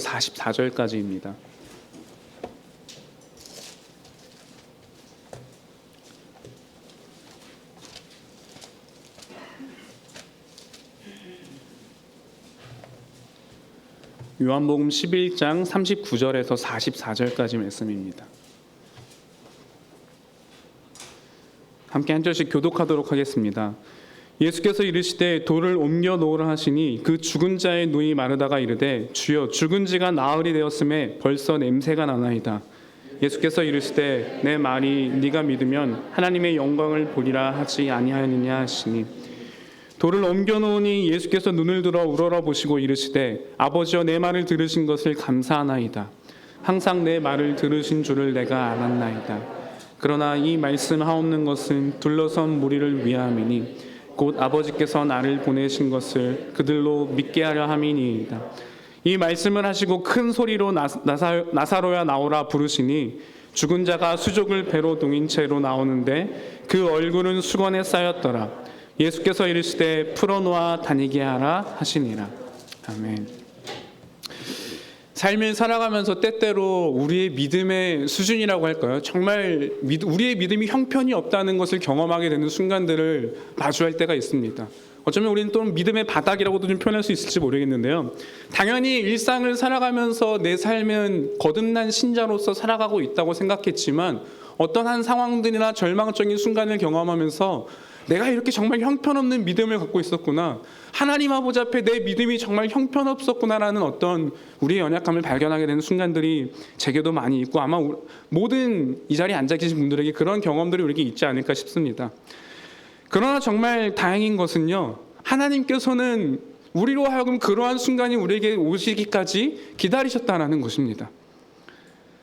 44절까지입니다. 요한복음 11장 39절에서 44절까지 말씀입니다. 함께 한 절씩 교독하도록 하겠습니다. 예수께서 이르시되 돌을 옮겨 놓으라 하시니 그 죽은 자의 눈이 마르다가 이르되 주여 죽은 지가 나흘이 되었음에 벌써 냄새가 나나이다. 예수께서 이르시되 내 말이 네가 믿으면 하나님의 영광을 보리라 하지 아니하느냐 하시니 돌을 옮겨 놓으니 예수께서 눈을 들어 우러러 보시고 이르시되 아버지여 내 말을 들으신 것을 감사하나이다. 항상 내 말을 들으신 줄을 내가 알았나이다. 그러나 이 말씀하옵는 것은 둘러선 무리를 위함이니 곧 아버지께서 나를 보내신 것을 그들로 믿게 하려 함이니이다. 이 말씀을 하시고 큰 소리로 나사로야 나오라 부르시니 죽은 자가 수족을 배로 동인 채로 나오는데 그 얼굴은 수건에 쌓였더라. 예수께서 이르시되 풀어놓아 다니게 하라 하시니라. 아멘. 삶을 살아가면서 때때로 우리의 믿음의 수준이라고 할까요? 정말 우리의 믿음이 형편이 없다는 것을 경험하게 되는 순간들을 마주할 때가 있습니다. 어쩌면 우리는 또 믿음의 바닥이라고도 좀 표현할 수 있을지 모르겠는데요. 당연히 일상을 살아가면서 내 삶은 거듭난 신자로서 살아가고 있다고 생각했지만 어떤 한 상황들이나 절망적인 순간을 경험하면서 내가 이렇게 정말 형편없는 믿음을 갖고 있었구나, 하나님 아버지 앞에 내 믿음이 정말 형편없었구나라는 어떤 우리의 연약함을 발견하게 되는 순간들이 제게도 많이 있고 아마 모든 이 자리에 앉아 계신 분들에게 그런 경험들이 우리에게 있지 않을까 싶습니다. 그러나 정말 다행인 것은요, 하나님께서는 우리로 하여금 그러한 순간이 우리에게 오시기까지 기다리셨다는 것입니다.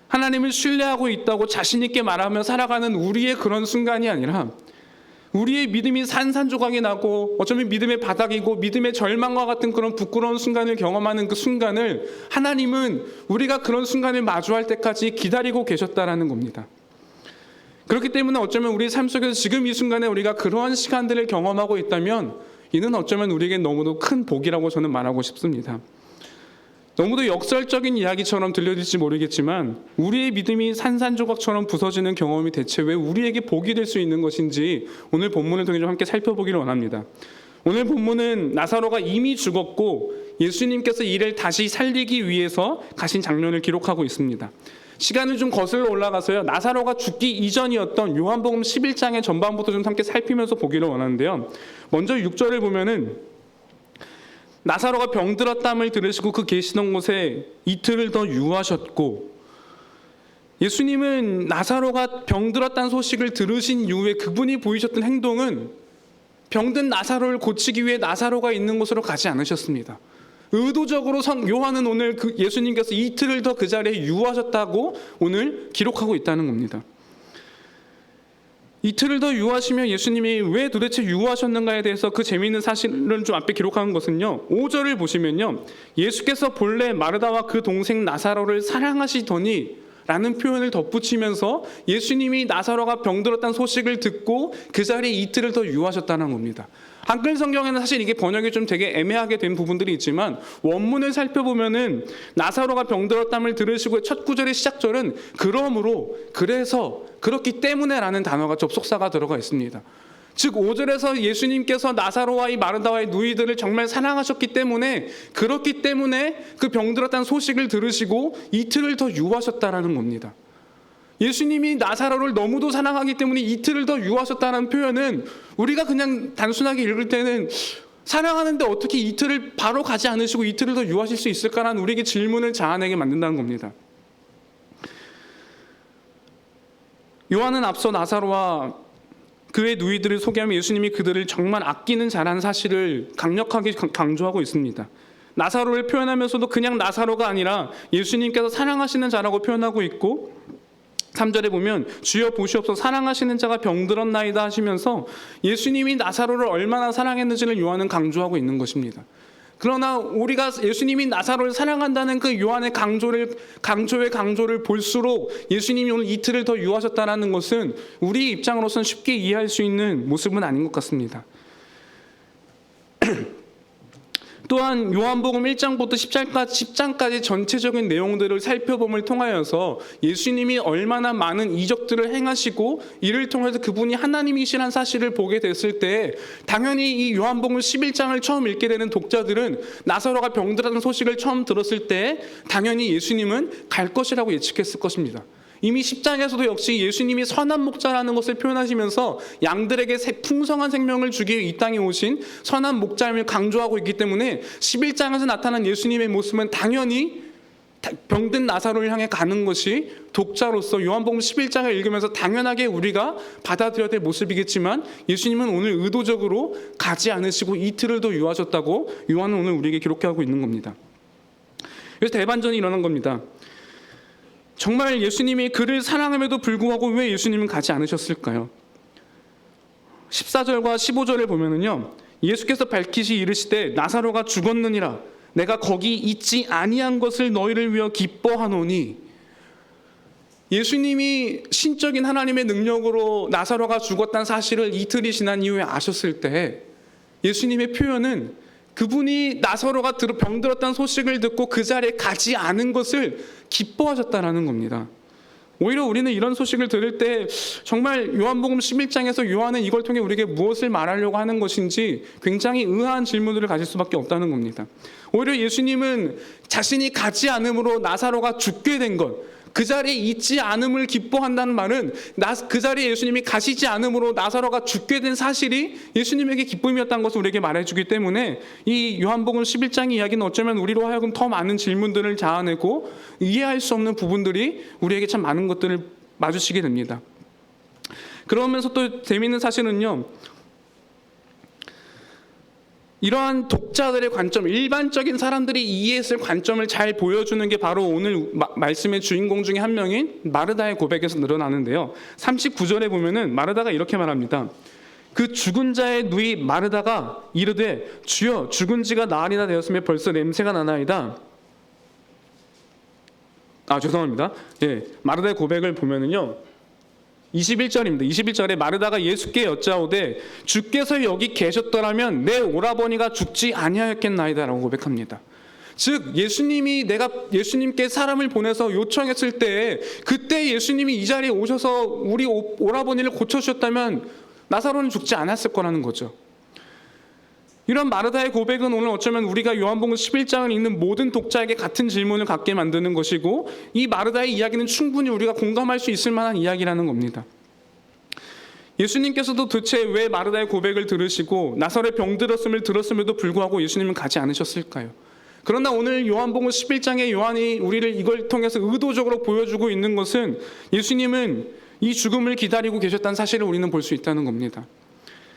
하나님을 신뢰하고 있다고 자신 있게 말하며 살아가는 우리의 그런 순간이 아니라 우리의 믿음이 산산조각이 나고 어쩌면 믿음의 바닥이고 믿음의 절망과 같은 그런 부끄러운 순간을 경험하는 그 순간을 하나님은 우리가 그런 순간을 마주할 때까지 기다리고 계셨다라는 겁니다. 그렇기 때문에 어쩌면 우리 삶 속에서 지금 이 순간에 우리가 그러한 시간들을 경험하고 있다면 이는 어쩌면 우리에게 너무도 큰 복이라고 저는 말하고 싶습니다. 너무도 역설적인 이야기처럼 들려질지 모르겠지만 우리의 믿음이 산산조각처럼 부서지는 경험이 대체 왜 우리에게 복이 될 수 있는 것인지 오늘 본문을 통해 좀 함께 살펴보기를 원합니다. 오늘 본문은 나사로가 이미 죽었고 예수님께서 이를 다시 살리기 위해서 가신 장면을 기록하고 있습니다. 시간을 좀 거슬러 올라가서요, 나사로가 죽기 이전이었던 요한복음 11장의 전반부터 좀 함께 살피면서 보기를 원하는데요. 먼저 6절을 보면은 나사로가 병들었담을 들으시고 그 계시던 곳에 이틀을 더 유하셨고, 예수님은 나사로가 병들었다는 소식을 들으신 이후에 그분이 보이셨던 행동은 병든 나사로를 고치기 위해 나사로가 있는 곳으로 가지 않으셨습니다. 의도적으로 요한은 오늘 예수님께서 이틀을 더 그 자리에 유하셨다고 오늘 기록하고 있다는 겁니다. 이틀을 더 유하시며 예수님이 왜 도대체 유하셨는가에 대해서 그 재미있는 사실을 좀 앞에 기록한 것은요, 5절을 보시면요, 예수께서 본래 마르다와 그 동생 나사로를 사랑하시더니 라는 표현을 덧붙이면서 예수님이 나사로가 병들었다는 소식을 듣고 그 자리에 이틀을 더 유하셨다는 겁니다. 한글 성경에는 사실 이게 번역이 좀 되게 애매하게 된 부분들이 있지만 원문을 살펴보면은 나사로가 병들었담을 들으시고 첫 구절의 시작절은 그러므로, 그래서, 그렇기 때문에 라는 단어가 접속사가 들어가 있습니다. 즉 5절에서 예수님께서 나사로와 이 마르다와의 누이들을 정말 사랑하셨기 때문에, 그렇기 때문에 그 병들었다는 소식을 들으시고 이틀을 더 유하셨다라는 겁니다. 예수님이 나사로를 너무도 사랑하기 때문에 이틀을 더 유하셨다는 표현은 우리가 그냥 단순하게 읽을 때는 사랑하는데 어떻게 이틀을 바로 가지 않으시고 이틀을 더 유하실 수 있을까라는 우리에게 질문을 자아내게 만든다는 겁니다. 요한은 앞서 나사로와 그의 누이들을 소개하며 예수님이 그들을 정말 아끼는 자라는 사실을 강력하게 강조하고 있습니다. 나사로를 표현하면서도 그냥 나사로가 아니라 예수님께서 사랑하시는 자라고 표현하고 있고, 3절에 보면 주여 보시옵소서 사랑하시는 자가 병들었나이다 하시면서 예수님이 나사로를 얼마나 사랑했는지를 요한은 강조하고 있는 것입니다. 그러나 우리가 예수님이 나사로를 사랑한다는 그 요한의 강조를 볼수록 예수님이 오늘 이틀을 더 유하셨다는 것은 우리 입장으로서는 쉽게 이해할 수 있는 모습은 아닌 것 같습니다. 또한 요한복음 1장부터 10장까지 전체적인 내용들을 살펴봄을 통하여서 예수님이 얼마나 많은 이적들을 행하시고 이를 통해서 그분이 하나님이시라는 사실을 보게 됐을 때 당연히 이 요한복음 11장을 처음 읽게 되는 독자들은 나사로가 병들었다는 소식을 처음 들었을 때 당연히 예수님은 갈 것이라고 예측했을 것입니다. 이미 10장에서도 역시 예수님이 선한 목자라는 것을 표현하시면서 양들에게 풍성한 생명을 주기 위해 이 땅에 오신 선한 목자임을 강조하고 있기 때문에 11장에서 나타난 예수님의 모습은 당연히 병든 나사로를 향해 가는 것이 독자로서 요한복음 11장을 읽으면서 당연하게 우리가 받아들여야 될 모습이겠지만 예수님은 오늘 의도적으로 가지 않으시고 이틀을 더 유하셨다고 요한은 오늘 우리에게 기록하고 있는 겁니다. 그래서 대반전이 일어난 겁니다. 정말 예수님이 그를 사랑함에도 불구하고 왜 예수님은 가지 않으셨을까요? 14절과 15절을 보면은요, 예수께서 밝히시 이르시되 나사로가 죽었느니라 내가 거기 있지 아니한 것을 너희를 위하여 기뻐하노니. 예수님이 신적인 하나님의 능력으로 나사로가 죽었다는 사실을 이틀이 지난 이후에 아셨을 때 예수님의 표현은 그분이 나사로가 병들었다는 소식을 듣고 그 자리에 가지 않은 것을 기뻐하셨다라는 겁니다. 오히려 우리는 이런 소식을 들을 때 정말 요한복음 11장에서 요한은 이걸 통해 우리에게 무엇을 말하려고 하는 것인지 굉장히 의아한 질문들을 가질 수밖에 없다는 겁니다. 오히려 예수님은 자신이 가지 않음으로 나사로가 죽게 된 것, 그 자리에 있지 않음을 기뻐한다는 말은 그 자리에 예수님이 가시지 않음으로 나사로가 죽게 된 사실이 예수님에게 기쁨이었다는 것을 우리에게 말해주기 때문에 이 요한복음 11장의 이야기는 어쩌면 우리로 하여금 더 많은 질문들을 자아내고 이해할 수 없는 부분들이 우리에게 참 많은 것들을 마주치게 됩니다. 그러면서 또 재미있는 사실은요, 이러한 독자들의 관점, 일반적인 사람들이 이해했을 관점을 잘 보여주는 게 바로 오늘 말씀의 주인공 중에 한 명인 마르다의 고백에서 늘어나는데요. 39절에 보면은 마르다가 이렇게 말합니다. 그 죽은 자의 누이 마르다가 이르되 주여 죽은 지가 나흘이나 되었으며 벌써 냄새가 나나이다. 죄송합니다. 마르다의 고백을 보면은요, 21절입니다. 21절에 마르다가 예수께 여짜오되 주께서 여기 계셨더라면 내 오라버니가 죽지 아니하였겠나이다 라고 고백합니다. 즉 예수님께 사람을 보내서 요청했을 때 그때 예수님이 이 자리에 오셔서 우리 오라버니를 고쳐주셨다면 나사로는 죽지 않았을 거라는 거죠. 이런 마르다의 고백은 오늘 어쩌면 우리가 요한복음 11장을 읽는 모든 독자에게 같은 질문을 갖게 만드는 것이고 이 마르다의 이야기는 충분히 우리가 공감할 수 있을 만한 이야기라는 겁니다. 예수님께서도 도대체 왜 마르다의 고백을 들으시고 나사로의 병들었음을 들었음에도 불구하고 예수님은 가지 않으셨을까요? 그러나 오늘 요한복음 11장의 요한이 우리를 이걸 통해서 의도적으로 보여주고 있는 것은 예수님은 이 죽음을 기다리고 계셨다는 사실을 우리는 볼 수 있다는 겁니다.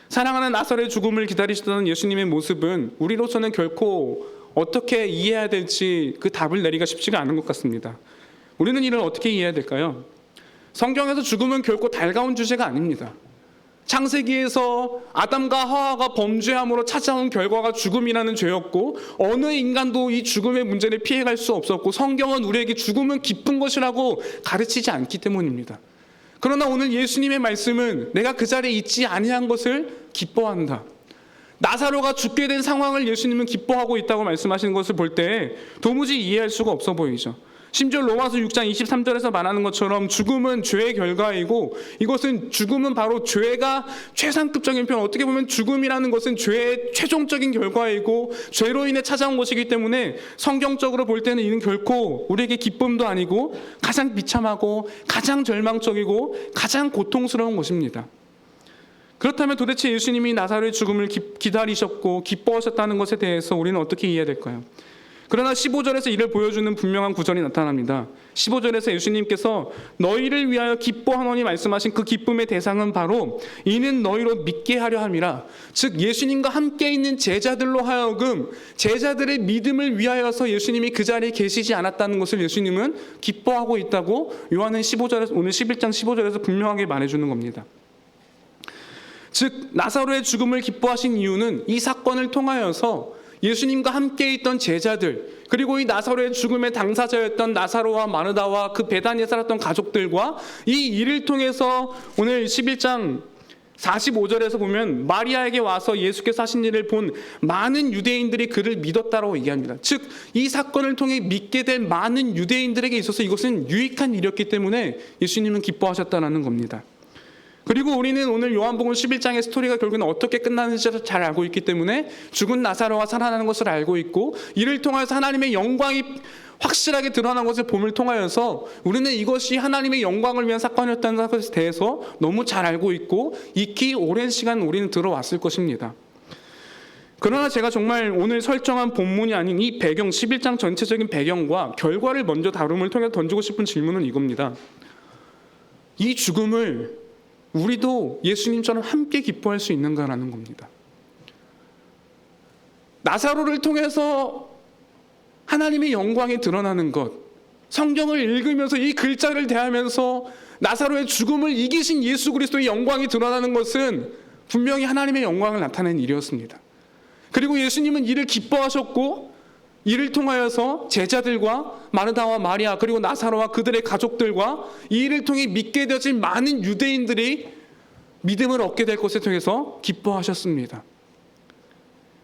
사랑하는 나사로의 죽음을 기다리시던 예수님의 모습은 우리로서는 결코 어떻게 이해해야 될지 그 답을 내리기가 쉽지가 않은 것 같습니다. 우리는 이를 어떻게 이해해야 될까요? 성경에서 죽음은 결코 달가운 주제가 아닙니다. 창세기에서 아담과 하와가 범죄함으로 찾아온 결과가 죽음이라는 죄였고 어느 인간도 이 죽음의 문제를 피해갈 수 없었고 성경은 우리에게 죽음은 기쁜 것이라고 가르치지 않기 때문입니다. 그러나 오늘 예수님의 말씀은 내가 그 자리에 있지 아니한 것을 기뻐한다. 나사로가 죽게 된 상황을 예수님은 기뻐하고 있다고 말씀하시는 것을 볼 때 도무지 이해할 수가 없어 보이죠. 심지어 로마서 6장 23절에서 말하는 것처럼 죽음은 죄의 결과이고 이것은 죽음은 바로 죄가 최상급적인 표현, 어떻게 보면 죽음이라는 것은 죄의 최종적인 결과이고 죄로 인해 찾아온 것이기 때문에 성경적으로 볼 때는 이는 결코 우리에게 기쁨도 아니고 가장 비참하고 가장 절망적이고 가장 고통스러운 것입니다. 그렇다면 도대체 예수님이 나사로의 죽음을 기다리셨고 기뻐하셨다는 것에 대해서 우리는 어떻게 이해해야 될까요? 그러나 15절에서 이를 보여주는 분명한 구절이 나타납니다. 15절에서 예수님께서 너희를 위하여 기뻐하노니 말씀하신 그 기쁨의 대상은 바로 이는 너희로 믿게 하려 함이라. 즉 예수님과 함께 있는 제자들로 하여금 제자들의 믿음을 위하여서 예수님이 그 자리에 계시지 않았다는 것을 예수님은 기뻐하고 있다고 요한은 15절에서 오늘 11장 15절에서 분명하게 말해주는 겁니다. 즉 나사로의 죽음을 기뻐하신 이유는 이 사건을 통하여서 예수님과 함께 있던 제자들 그리고 이 나사로의 죽음의 당사자였던 나사로와 마르다와 그 베다니에 살았던 가족들과 이 일을 통해서 오늘 11장 45절에서 보면 마리아에게 와서 예수께서 하신 일을 본 많은 유대인들이 그를 믿었다라고 얘기합니다. 즉 이 사건을 통해 믿게 된 많은 유대인들에게 있어서 이것은 유익한 일이었기 때문에 예수님은 기뻐하셨다는 겁니다. 그리고 우리는 오늘 요한복음 11장의 스토리가 결국은 어떻게 끝나는지 잘 알고 있기 때문에 죽은 나사로가 살아나는 것을 알고 있고, 이를 통해서 하나님의 영광이 확실하게 드러난 것을 봄을 통하여서 우리는 이것이 하나님의 영광을 위한 사건이었다는 것에 대해서 너무 잘 알고 있고 익히 오랜 시간 우리는 들어왔을 것입니다. 그러나 제가 정말 오늘 설정한 본문이 아닌 이 배경, 11장 전체적인 배경과 결과를 먼저 다룸을 통해 던지고 싶은 질문은 이겁니다. 이 죽음을 우리도 예수님처럼 함께 기뻐할 수 있는가라는 겁니다. 나사로를 통해서 하나님의 영광이 드러나는 것, 성경을 읽으면서 이 글자를 대하면서 나사로의 죽음을 이기신 예수 그리스도의 영광이 드러나는 것은 분명히 하나님의 영광을 나타낸 일이었습니다. 그리고 예수님은 이를 기뻐하셨고, 이를 통하여서 제자들과 마르다와 마리아 그리고 나사로와 그들의 가족들과 이 일을 통해 믿게 되어진 많은 유대인들이 믿음을 얻게 될 것에 통해서 기뻐하셨습니다.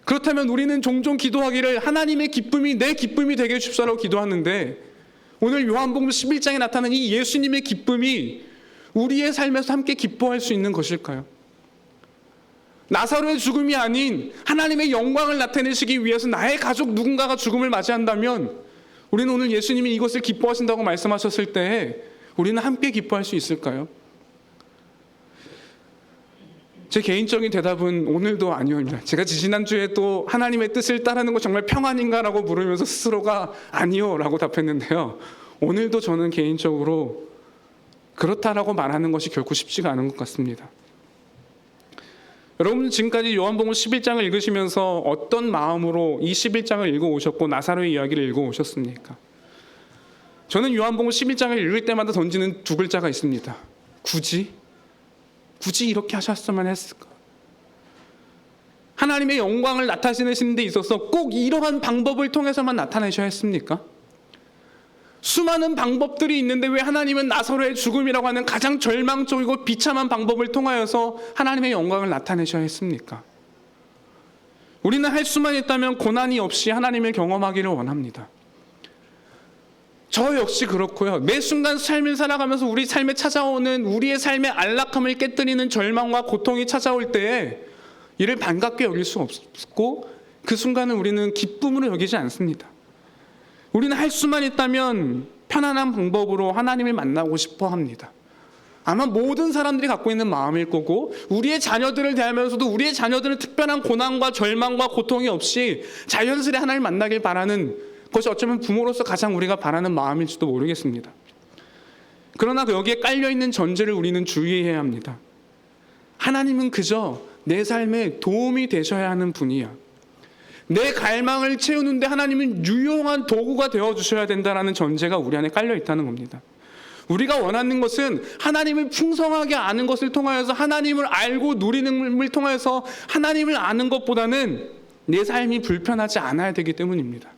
그렇다면 우리는 종종 기도하기를 하나님의 기쁨이 내 기쁨이 되게 해주십사라고 기도하는데, 오늘 요한복음 11장에 나타난 이 예수님의 기쁨이 우리의 삶에서 함께 기뻐할 수 있는 것일까요? 나사로의 죽음이 아닌 하나님의 영광을 나타내시기 위해서 나의 가족 누군가가 죽음을 맞이한다면 우리는 오늘 예수님이 이것을 기뻐하신다고 말씀하셨을 때 우리는 함께 기뻐할 수 있을까요? 제 개인적인 대답은 오늘도 아니오입니다. 제가 지난주에 또 하나님의 뜻을 따르는 거 정말 평안인가라고 물으면서 스스로가 아니요라고 답했는데요. 오늘도 저는 개인적으로 그렇다라고 말하는 것이 결코 쉽지가 않은 것 같습니다. 여러분 지금까지 요한복음 11장을 읽으시면서 어떤 마음으로 이 11장을 읽어오셨고 나사로의 이야기를 읽어오셨습니까? 저는 요한복음 11장을 읽을 때마다 던지는 두 글자가 있습니다. 굳이 이렇게 하셨으면 했을까? 하나님의 영광을 나타내시는 데 있어서 꼭 이러한 방법을 통해서만 나타내셔야 했습니까? 수많은 방법들이 있는데 왜 하나님은 나사로의 죽음이라고 하는 가장 절망적이고 비참한 방법을 통하여서 하나님의 영광을 나타내셔야 했습니까? 우리는 할 수만 있다면 고난이 없이 하나님을 경험하기를 원합니다. 저 역시 그렇고요. 매 순간 삶을 살아가면서 우리 삶에 찾아오는 우리의 삶의 안락함을 깨뜨리는 절망과 고통이 찾아올 때에 이를 반갑게 여길 수 없고 그 순간은 우리는 기쁨으로 여기지 않습니다. 우리는 할 수만 있다면 편안한 방법으로 하나님을 만나고 싶어 합니다. 아마 모든 사람들이 갖고 있는 마음일 거고, 우리의 자녀들을 대하면서도 우리의 자녀들은 특별한 고난과 절망과 고통이 없이 자연스레 하나님을 만나길 바라는 것이 어쩌면 부모로서 가장 우리가 바라는 마음일지도 모르겠습니다. 그러나 여기에 깔려있는 전제를 우리는 주의해야 합니다. 하나님은 그저 내 삶에 도움이 되셔야 하는 분이야. 내 갈망을 채우는데 하나님은 유용한 도구가 되어주셔야 된다는 전제가 우리 안에 깔려있다는 겁니다. 우리가 원하는 것은 하나님을 풍성하게 아는 것을 통하여서 하나님을 알고 누리는 것을 통하여서 하나님을 아는 것보다는 내 삶이 불편하지 않아야 되기 때문입니다.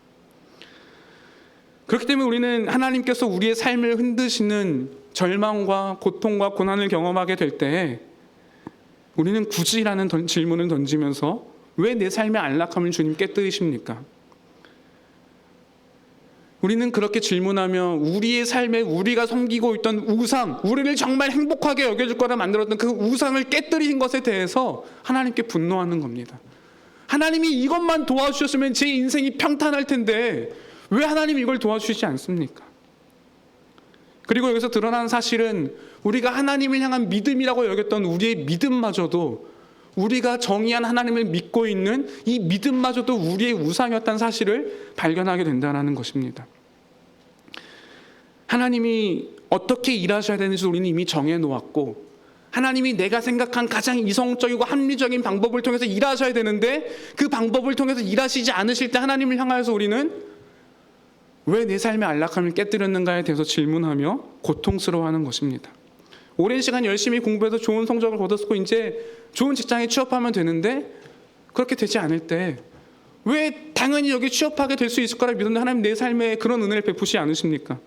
그렇기 때문에 우리는 하나님께서 우리의 삶을 흔드시는 절망과 고통과 고난을 경험하게 될 때 우리는 굳이라는 질문을 던지면서 왜 내 삶의 안락함을 주님 깨뜨리십니까? 우리는 그렇게 질문하며 우리의 삶에 우리가 섬기고 있던 우상, 우리를 정말 행복하게 여겨줄 거라 만들었던 그 우상을 깨뜨린 것에 대해서 하나님께 분노하는 겁니다. 하나님이 이것만 도와주셨으면 제 인생이 평탄할 텐데 왜 하나님이 이걸 도와주시지 않습니까? 그리고 여기서 드러나는 사실은 우리가 하나님을 향한 믿음이라고 여겼던 우리의 믿음마저도, 우리가 정의한 하나님을 믿고 있는 이 믿음마저도 우리의 우상이었다는 사실을 발견하게 된다는 것입니다. 하나님이 어떻게 일하셔야 되는지 우리는 이미 정해놓았고, 하나님이 내가 생각한 가장 이성적이고 합리적인 방법을 통해서 일하셔야 되는데 그 방법을 통해서 일하시지 않으실 때 하나님을 향하여서 우리는 왜 내 삶의 안락함을 깨뜨렸는가에 대해서 질문하며 고통스러워하는 것입니다. 오랜 시간 열심히 공부해서 좋은 성적을 거뒀고 이제 좋은 직장에 취업하면 되는데 그렇게 되지 않을 때 왜 당연히 여기 취업하게 될 수 있을 거라 믿었는데 하나님 내 삶에 그런 은혜를 베푸시지 않으십니까?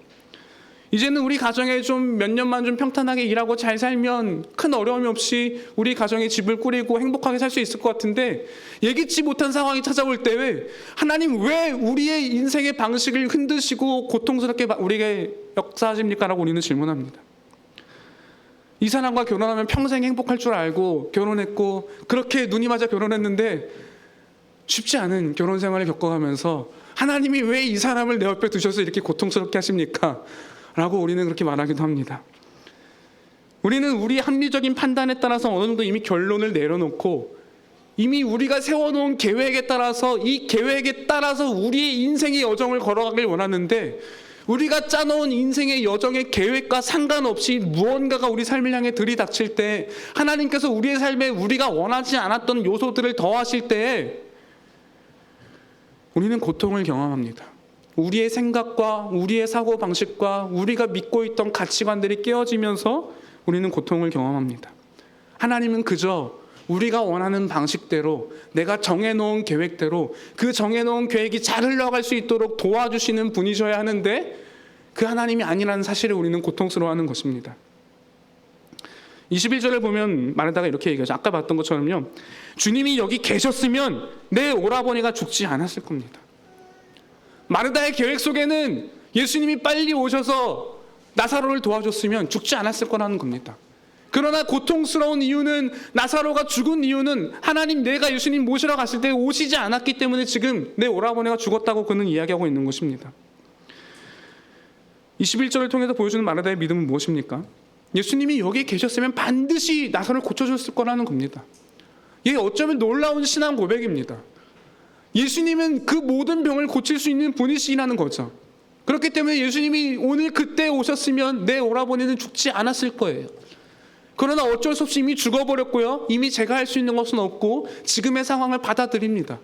이제는 우리 가정에 좀 몇 년만 좀 평탄하게 일하고 잘 살면 큰 어려움이 없이 우리 가정에 집을 꾸리고 행복하게 살 수 있을 것 같은데, 예기치 못한 상황이 찾아올 때 하나님 왜 우리의 인생의 방식을 흔드시고 고통스럽게 우리에게 역사하십니까? 라고 우리는 질문합니다. 이 사람과 결혼하면 평생 행복할 줄 알고 결혼했고, 그렇게 눈이 맞아 결혼했는데 쉽지 않은 결혼 생활을 겪어가면서 하나님이 왜 이 사람을 내 옆에 두셔서 이렇게 고통스럽게 하십니까? 라고 우리는 그렇게 말하기도 합니다. 우리는 우리 합리적인 판단에 따라서 어느 정도 이미 결론을 내려놓고, 이미 우리가 세워놓은 계획에 따라서, 이 계획에 따라서 우리의 인생의 여정을 걸어가길 원하는데, 우리가 짜놓은 인생의 여정의 계획과 상관없이 무언가가 우리 삶을 향해 들이닥칠 때, 하나님께서 우리의 삶에 우리가 원하지 않았던 요소들을 더하실 때 우리는 고통을 경험합니다. 우리의 생각과 우리의 사고방식과 우리가 믿고 있던 가치관들이 깨어지면서 우리는 고통을 경험합니다. 하나님은 그저 우리가 원하는 방식대로, 내가 정해놓은 계획대로, 그 정해놓은 계획이 잘 흘러갈 수 있도록 도와주시는 분이셔야 하는데, 그 하나님이 아니라는 사실을 우리는 고통스러워하는 것입니다. 21절을 보면 마르다가 이렇게 얘기하죠. 아까 봤던 것처럼요, 주님이 여기 계셨으면 내 오라버니가 죽지 않았을 겁니다. 마르다의 계획 속에는 예수님이 빨리 오셔서 나사로를 도와줬으면 죽지 않았을 거라는 겁니다. 그러나 고통스러운 이유는, 나사로가 죽은 이유는 하나님, 내가 예수님 모시러 갔을 때 오시지 않았기 때문에 지금 내 오라버니가 죽었다고 그는 이야기하고 있는 것입니다. 21절을 통해서 보여주는 마르다의 믿음은 무엇입니까? 예수님이 여기 계셨으면 반드시 나사로를 고쳐줬을 거라는 겁니다. 이게 어쩌면 놀라운 신앙 고백입니다. 예수님은 그 모든 병을 고칠 수 있는 분이시라는 거죠. 그렇기 때문에 예수님이 오늘 그때 오셨으면 내 오라버니는 죽지 않았을 거예요. 그러나 어쩔 수 없이 이미 죽어버렸고요, 이미 제가 할 수 있는 것은 없고 지금의 상황을 받아들입니다.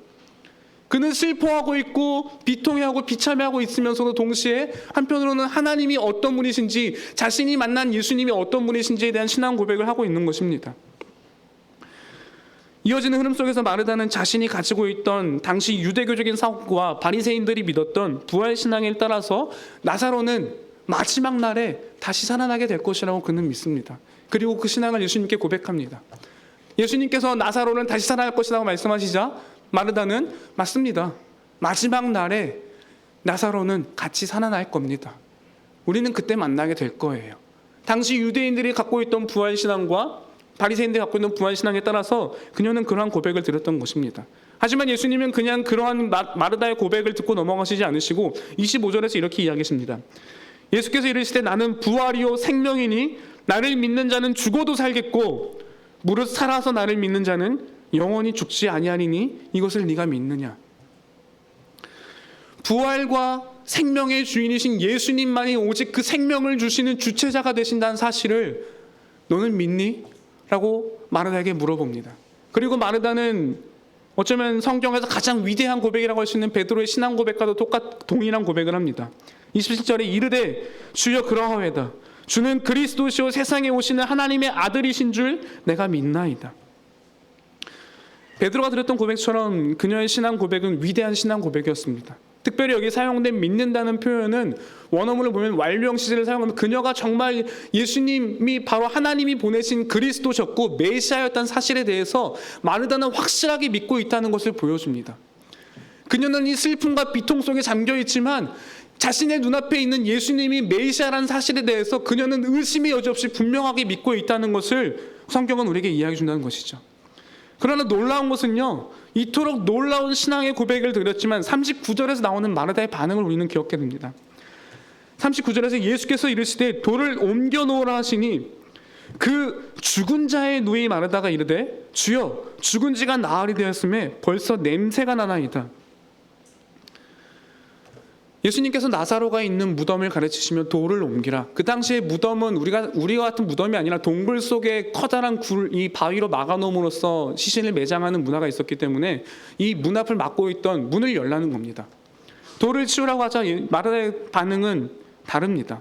그는 슬퍼하고 있고 비통해하고 비참해하고 있으면서도 동시에 한편으로는 하나님이 어떤 분이신지, 자신이 만난 예수님이 어떤 분이신지에 대한 신앙 고백을 하고 있는 것입니다. 이어지는 흐름 속에서 마르다는 자신이 가지고 있던 당시 유대교적인 사고와 바리새인들이 믿었던 부활신앙에 따라서 나사로는 마지막 날에 다시 살아나게 될 것이라고 그는 믿습니다. 그리고 그 신앙을 예수님께 고백합니다. 예수님께서 나사로는 다시 살아날 것이라고 말씀하시자 마르다는 맞습니다. 마지막 날에 나사로는 같이 살아날 겁니다. 우리는 그때 만나게 될 거예요. 당시 유대인들이 갖고 있던 부활신앙과 바리새인들이 갖고 있는 부활신앙에 따라서 그녀는 그러한 고백을 드렸던 것입니다. 하지만 예수님은 그냥 그러한 마르다의 고백을 듣고 넘어가시지 않으시고 25절에서 이렇게 이야기하십니다. 예수께서 이르시되 나는 부활이요 생명이니 나를 믿는 자는 죽어도 살겠고 무릇 살아서 나를 믿는 자는 영원히 죽지 아니하리니 이것을 네가 믿느냐. 부활과 생명의 주인이신 예수님만이 오직 그 생명을 주시는 주체자가 되신다는 사실을 너는 믿니? 라고 마르다에게 물어봅니다. 그리고 마르다는 어쩌면 성경에서 가장 위대한 고백이라고 할 수 있는 베드로의 신앙 고백과도 동일한 고백을 합니다. 27절에 이르되 주여 그러하오이다. 주는 그리스도시요 세상에 오시는 하나님의 아들이신 줄 내가 믿나이다. 베드로가 드렸던 고백처럼 그녀의 신앙 고백은 위대한 신앙 고백이었습니다. 특별히 여기 사용된 믿는다는 표현은 원어문을 보면 완료형 시제를 사용하면 그녀가 정말 예수님이 바로 하나님이 보내신 그리스도셨고 메시아였다는 사실에 대해서 마르다는 확실하게 믿고 있다는 것을 보여줍니다. 그녀는 이 슬픔과 비통 속에 잠겨 있지만 자신의 눈앞에 있는 예수님이 메시아라는 사실에 대해서 그녀는 의심의 여지 없이 분명하게 믿고 있다는 것을 성경은 우리에게 이야기해 준다는 것이죠. 그러나 놀라운 것은요, 이토록 놀라운 신앙의 고백을 드렸지만 39절에서 나오는 마르다의 반응을 우리는 기억해야 됩니다. 39절에서 예수께서 이르시되 돌을 옮겨 놓으라 하시니 그 죽은 자의 누이 마르다가 이르되 주여 죽은 지가 나흘이 되었음에 벌써 냄새가 나나이다. 예수님께서 나사로가 있는 무덤을 가르치시며 돌을 옮기라. 그 당시에 무덤은 우리와 같은 무덤이 아니라 동굴 속에 커다란 이 바위로 막아놓음으로써 시신을 매장하는 문화가 있었기 때문에 이 문 앞을 막고 있던 문을 열라는 겁니다. 돌을 치우라고 하자 마르다의 반응은 다릅니다.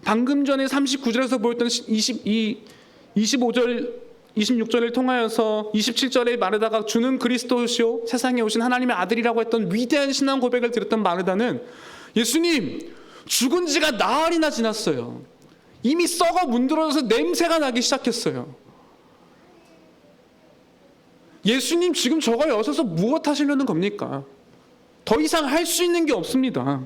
방금 전에 39절에서 보였던 25절 26절을 통하여서 27절에 마르다가 주는 그리스도시요 세상에 오신 하나님의 아들이라고 했던 위대한 신앙 고백을 드렸던 마르다는 예수님 죽은 지가 나흘이나 지났어요. 이미 썩어 문드러져서 냄새가 나기 시작했어요. 예수님 지금 저거에 어서서 무엇 하시려는 겁니까? 더 이상 할 수 있는 게 없습니다.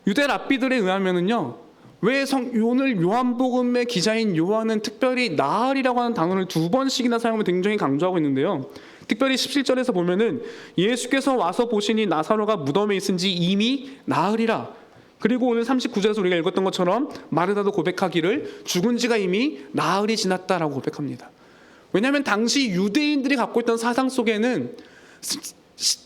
유대 랍비들에 의하면은요, 왜 오늘 요한복음의 기자인 요한은 특별히 나흘이라고 하는 단어를 2번씩이나 사용을 굉장히 강조하고 있는데요. 특별히 17절에서 보면은 예수께서 와서 보시니 나사로가 무덤에 있은지 이미 나흘이라. 그리고 오늘 39절에서 우리가 읽었던 것처럼 마르다도 고백하기를 죽은 지가 이미 나흘이 지났다라고 고백합니다. 왜냐하면 당시 유대인들이 갖고 있던 사상 속에는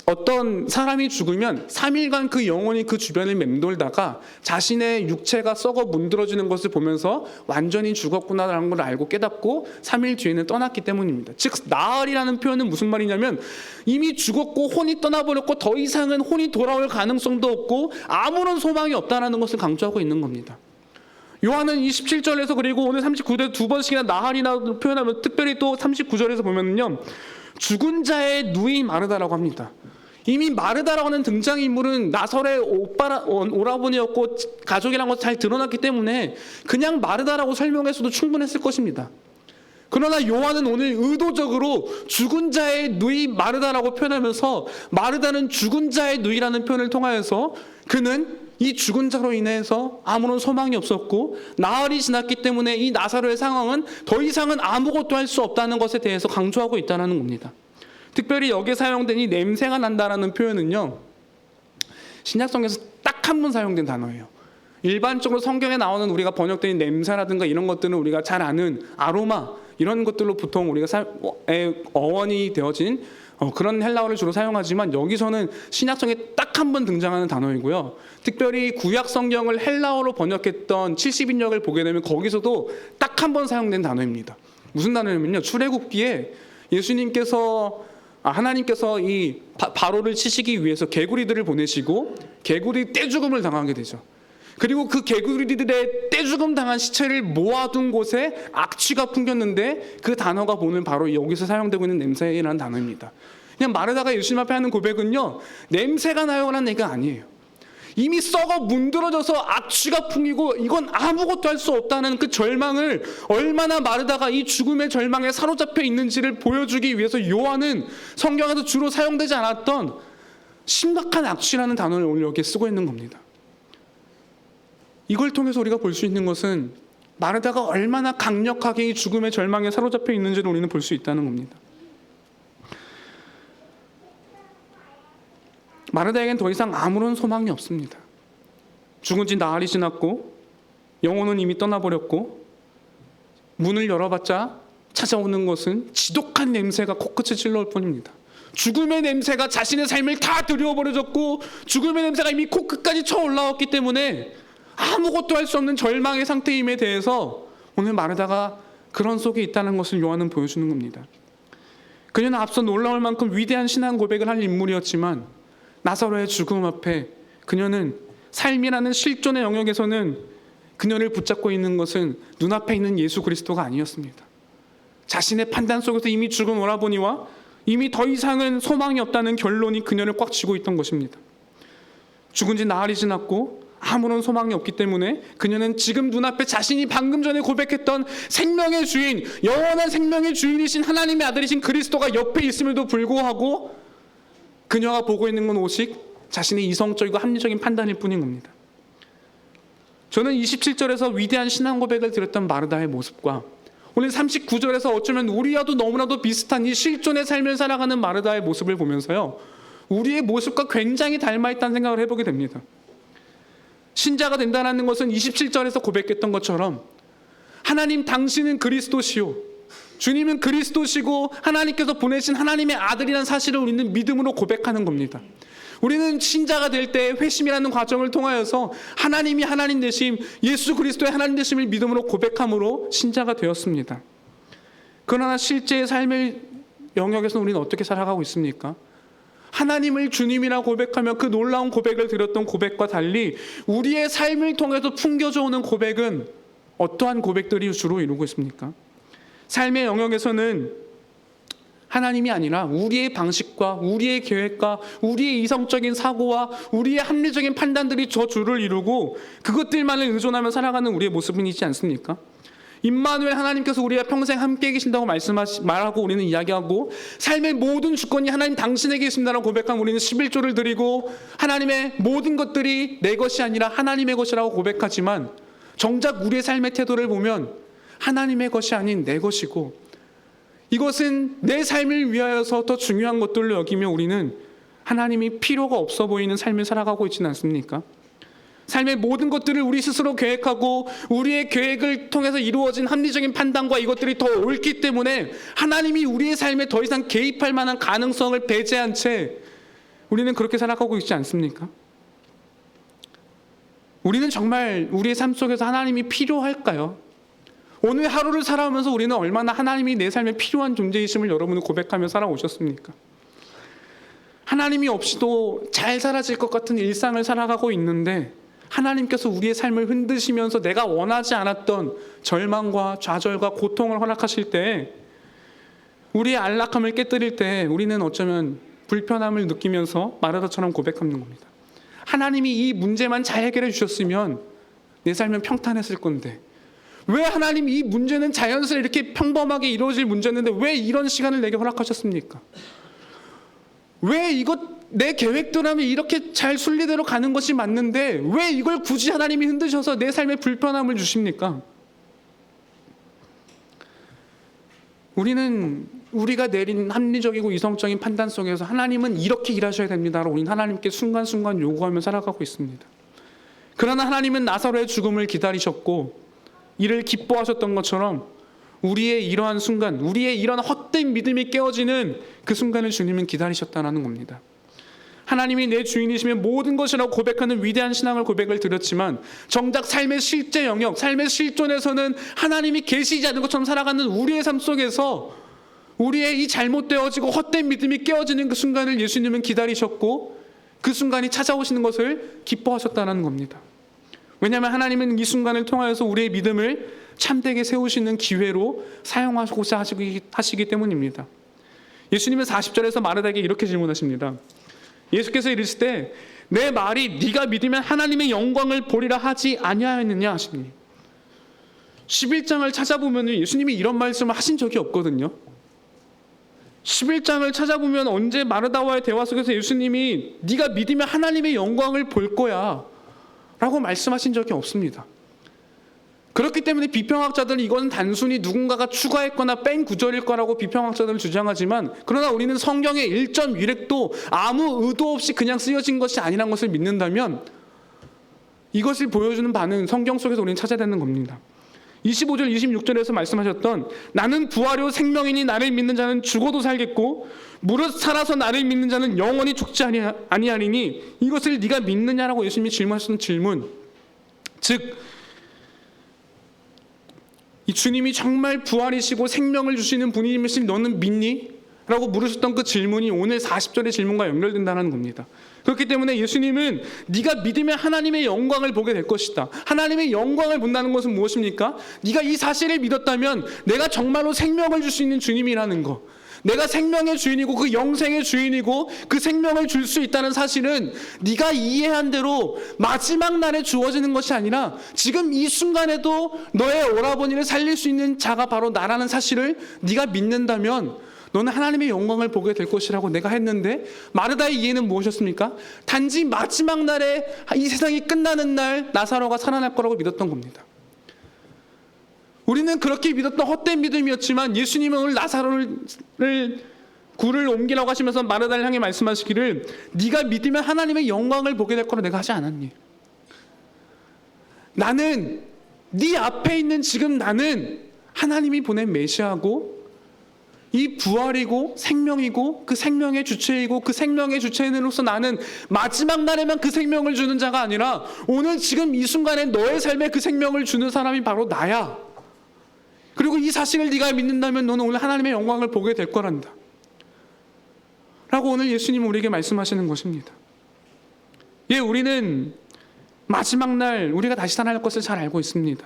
어떤 사람이 죽으면 3일간 그 영혼이 그 주변을 맴돌다가 자신의 육체가 썩어 문드러지는 것을 보면서 완전히 죽었구나라는 걸 알고 깨닫고 3일 뒤에는 떠났기 때문입니다. 즉 나흘이라는 표현은 무슨 말이냐면 이미 죽었고 혼이 떠나버렸고 더 이상은 혼이 돌아올 가능성도 없고 아무런 소망이 없다는 것을 강조하고 있는 겁니다. 요한은 27절에서 그리고 오늘 39절에 2번씩이나 나흘이나 표현하면 특별히 또 39절에서 보면요, 죽은 자의 누이 마르다라고 합니다. 이미 마르다라고 하는 등장인물은 나설의 오라버니였고 가족이라는 것이 잘 드러났기 때문에 그냥 마르다라고 설명했어도 충분했을 것입니다. 그러나 요한은 오늘 의도적으로 죽은 자의 누이 마르다라고 표현하면서 마르다는 죽은 자의 누이라는 표현을 통하여서 그는 이 죽은 자로 인해서 아무런 소망이 없었고 나흘이 지났기 때문에 이 나사로의 상황은 더 이상은 아무것도 할 수 없다는 것에 대해서 강조하고 있다는 겁니다. 특별히 여기에 사용된 이 냄새가 난다라는 표현은요, 신약성경에서 딱 한 번 사용된 단어예요. 일반적으로 성경에 나오는 우리가 번역된 냄새라든가 이런 것들은 우리가 잘 아는 아로마 이런 것들로 보통 우리가 어원이 되어진 그런 헬라어를 주로 사용하지만 여기서는 신약성에 딱 한 번 등장하는 단어이고요. 특별히 구약 성경을 헬라어로 번역했던 70인역을 보게 되면 거기서도 딱 한 번 사용된 단어입니다. 무슨 단어냐면요, 출애굽기에 하나님께서 이 바로를 치시기 위해서 개구리들을 보내시고 개구리 떼죽음을 당하게 되죠. 그리고 그 개구리들의 떼죽음 당한 시체를 모아둔 곳에 악취가 풍겼는데 그 단어가 오늘 바로 여기서 사용되고 있는 냄새라는 단어입니다. 그냥 마르다가 예수님 앞에 하는 고백은요, 냄새가 나요라는 얘기가 아니에요. 이미 썩어 문드러져서 악취가 풍기고 이건 아무것도 할 수 없다는 그 절망을 얼마나 마르다가 이 죽음의 절망에 사로잡혀 있는지를 보여주기 위해서 요한은 성경에서 주로 사용되지 않았던 심각한 악취라는 단어를 오늘 여기에 쓰고 있는 겁니다. 이걸 통해서 우리가 볼 수 있는 것은 마르다가 얼마나 강력하게 이 죽음의 절망에 사로잡혀 있는지를 우리는 볼 수 있다는 겁니다. 마르다에겐 더 이상 아무런 소망이 없습니다. 죽은 지 나흘이 지났고 영혼은 이미 떠나버렸고 문을 열어봤자 찾아오는 것은 지독한 냄새가 코끝을 찔러올 뿐입니다. 죽음의 냄새가 자신의 삶을 다 들여버려졌고 죽음의 냄새가 이미 코끝까지 쳐올라왔기 때문에 아무것도 할 수 없는 절망의 상태임에 대해서 오늘 마르다가 그런 속에 있다는 것을 요한은 보여주는 겁니다. 그녀는 앞서 놀라울 만큼 위대한 신앙 고백을 할 인물이었지만 나사로의 죽음 앞에 그녀는 삶이라는 실존의 영역에서는 그녀를 붙잡고 있는 것은 눈앞에 있는 예수 그리스도가 아니었습니다. 자신의 판단 속에서 이미 죽은 오라버니와 이미 더 이상은 소망이 없다는 결론이 그녀를 꽉 쥐고 있던 것입니다. 죽은 지 나흘이 지났고 아무런 소망이 없기 때문에 그녀는 지금 눈앞에 자신이 방금 전에 고백했던 생명의 주인, 영원한 생명의 주인이신 하나님의 아들이신 그리스도가 옆에 있음에도 불구하고 그녀가 보고 있는 건 오직 자신의 이성적이고 합리적인 판단일 뿐인 겁니다. 저는 27절에서 위대한 신앙 고백을 드렸던 마르다의 모습과 오늘 39절에서 어쩌면 우리와도 너무나도 비슷한 이 실존의 삶을 살아가는 마르다의 모습을 보면서요, 우리의 모습과 굉장히 닮아있다는 생각을 해보게 됩니다. 신자가 된다는 것은 27절에서 고백했던 것처럼 하나님 당신은 그리스도시요, 주님은 그리스도시고 하나님께서 보내신 하나님의 아들이라는 사실을 우리는 믿음으로 고백하는 겁니다. 우리는 신자가 될 때 회심이라는 과정을 통하여서 하나님이 하나님 되심, 예수 그리스도의 하나님 되심을 믿음으로 고백함으로 신자가 되었습니다. 그러나 실제의 삶의 영역에서 우리는 어떻게 살아가고 있습니까? 하나님을 주님이라 고백하며 그 놀라운 고백을 드렸던 고백과 달리 우리의 삶을 통해서 풍겨져 오는 고백은 어떠한 고백들이 주로 이루고 있습니까? 삶의 영역에서는 하나님이 아니라 우리의 방식과 우리의 계획과 우리의 이성적인 사고와 우리의 합리적인 판단들이 저 주를 이루고 그것들만을 의존하며 살아가는 우리의 모습은 있지 않습니까? 임마누엘 하나님께서 우리와 평생 함께 계신다고 말하고 우리는 이야기하고 삶의 모든 주권이 하나님 당신에게 있습니다라고 고백한 우리는 11조를 드리고 하나님의 모든 것들이 내 것이 아니라 하나님의 것이라고 고백하지만 정작 우리의 삶의 태도를 보면 하나님의 것이 아닌 내 것이고 이것은 내 삶을 위하여서 더 중요한 것들로 여기며 우리는 하나님이 필요가 없어 보이는 삶을 살아가고 있지는 않습니까? 삶의 모든 것들을 우리 스스로 계획하고 우리의 계획을 통해서 이루어진 합리적인 판단과 이것들이 더 옳기 때문에 하나님이 우리의 삶에 더 이상 개입할 만한 가능성을 배제한 채 우리는 그렇게 살아가고 있지 않습니까? 우리는 정말 우리의 삶 속에서 하나님이 필요할까요? 오늘 하루를 살아오면서 우리는 얼마나 하나님이 내 삶에 필요한 존재이심을 여러분은 고백하며 살아오셨습니까? 하나님이 없이도 잘 살아질 것 같은 일상을 살아가고 있는데 하나님께서 우리의 삶을 흔드시면서 내가 원하지 않았던 절망과 좌절과 고통을 허락하실 때 우리의 안락함을 깨뜨릴 때 우리는 어쩌면 불편함을 느끼면서 마르다처럼 고백하는 겁니다. 하나님이 이 문제만 잘 해결해 주셨으면 내 삶은 평탄했을 건데 왜 하나님 이 문제는 자연스레 이렇게 평범하게 이루어질 문제였는데 왜 이런 시간을 내게 허락하셨습니까? 왜 이것 내 계획대로라면 이렇게 잘 순리대로 가는 것이 맞는데 왜 이걸 굳이 하나님이 흔드셔서 내 삶에 불편함을 주십니까? 우리는 우리가 내린 합리적이고 이성적인 판단 속에서 하나님은 이렇게 일하셔야 됩니다라고 우리는 하나님께 순간순간 요구하며 살아가고 있습니다. 그러나 하나님은 나사로의 죽음을 기다리셨고 이를 기뻐하셨던 것처럼 우리의 이러한 순간, 우리의 이런 헛된 믿음이 깨어지는 그 순간을 주님은 기다리셨다는 겁니다. 하나님이 내 주인이시면 모든 것이라고 고백하는 위대한 신앙을 고백을 드렸지만 정작 삶의 실제 영역, 삶의 실존에서는 하나님이 계시지 않은 것처럼 살아가는 우리의 삶 속에서 우리의 이 잘못되어지고 헛된 믿음이 깨어지는 그 순간을 예수님은 기다리셨고 그 순간이 찾아오시는 것을 기뻐하셨다는 겁니다. 왜냐하면 하나님은 이 순간을 통하여서 우리의 믿음을 참되게 세우시는 기회로 사용하고자 하시기 때문입니다. 예수님은 40절에서 마르다에게 이렇게 질문하십니다. 예수께서 이르실 때 내 말이 네가 믿으면 하나님의 영광을 보리라 하지 아니하였느냐 하시니 11장을 찾아보면 예수님이 이런 말씀을 하신 적이 없거든요. 11장을 찾아보면 언제 마르다와의 대화 속에서 예수님이 네가 믿으면 하나님의 영광을 볼 거야 라고 말씀하신 적이 없습니다. 그렇기 때문에 비평학자들은 이것은 단순히 누군가가 추가했거나 뺀 구절일 거라고 비평학자들은 주장하지만 그러나 우리는 성경의 일점 위례도 아무 의도 없이 그냥 쓰여진 것이 아니라는 것을 믿는다면 이것을 보여주는 바는 성경 속에서 우리는 찾아야 되는 겁니다. 25절 26절에서 말씀하셨던 나는 부활이요 생명이니 나를 믿는 자는 죽어도 살겠고 무릇 살아서 나를 믿는 자는 영원히 죽지 아니하리니 이것을 네가 믿느냐라고 예수님이 질문하셨던 질문, 즉 이 주님이 정말 부활이시고 생명을 주시는 분이심을 너는 믿니? 라고 물으셨던 그 질문이 오늘 40절의 질문과 연결된다는 겁니다. 그렇기 때문에 예수님은 네가 믿으면 하나님의 영광을 보게 될 것이다. 하나님의 영광을 본다는 것은 무엇입니까? 네가 이 사실을 믿었다면 내가 정말로 생명을 줄 수 있는 주님이라는 것, 내가 생명의 주인이고 그 영생의 주인이고 그 생명을 줄 수 있다는 사실은 네가 이해한 대로 마지막 날에 주어지는 것이 아니라 지금 이 순간에도 너의 오라버니를 살릴 수 있는 자가 바로 나라는 사실을 네가 믿는다면 너는 하나님의 영광을 보게 될 것이라고 내가 했는데 마르다의 이해는 무엇이었습니까? 단지 마지막 날에 이 세상이 끝나는 날 나사로가 살아날 거라고 믿었던 겁니다. 우리는 그렇게 믿었던 헛된 믿음이었지만 예수님은 오늘 나사로를 굴을 옮기라고 하시면서 마르다를 향해 말씀하시기를 네가 믿으면 하나님의 영광을 보게 될 거라 내가 하지 않았니? 나는 네 앞에 있는 지금 나는 하나님이 보낸 메시아고 이 부활이고 생명이고 그 생명의 주체이고 그 생명의 주체인으로서 나는 마지막 날에만 그 생명을 주는 자가 아니라 오늘 지금 이 순간에 너의 삶에 그 생명을 주는 사람이 바로 나야. 그리고 이 사실을 네가 믿는다면 너는 오늘 하나님의 영광을 보게 될 거란다 라고 오늘 예수님은 우리에게 말씀하시는 것입니다. 예, 우리는 마지막 날 우리가 다시 살아날 것을 잘 알고 있습니다.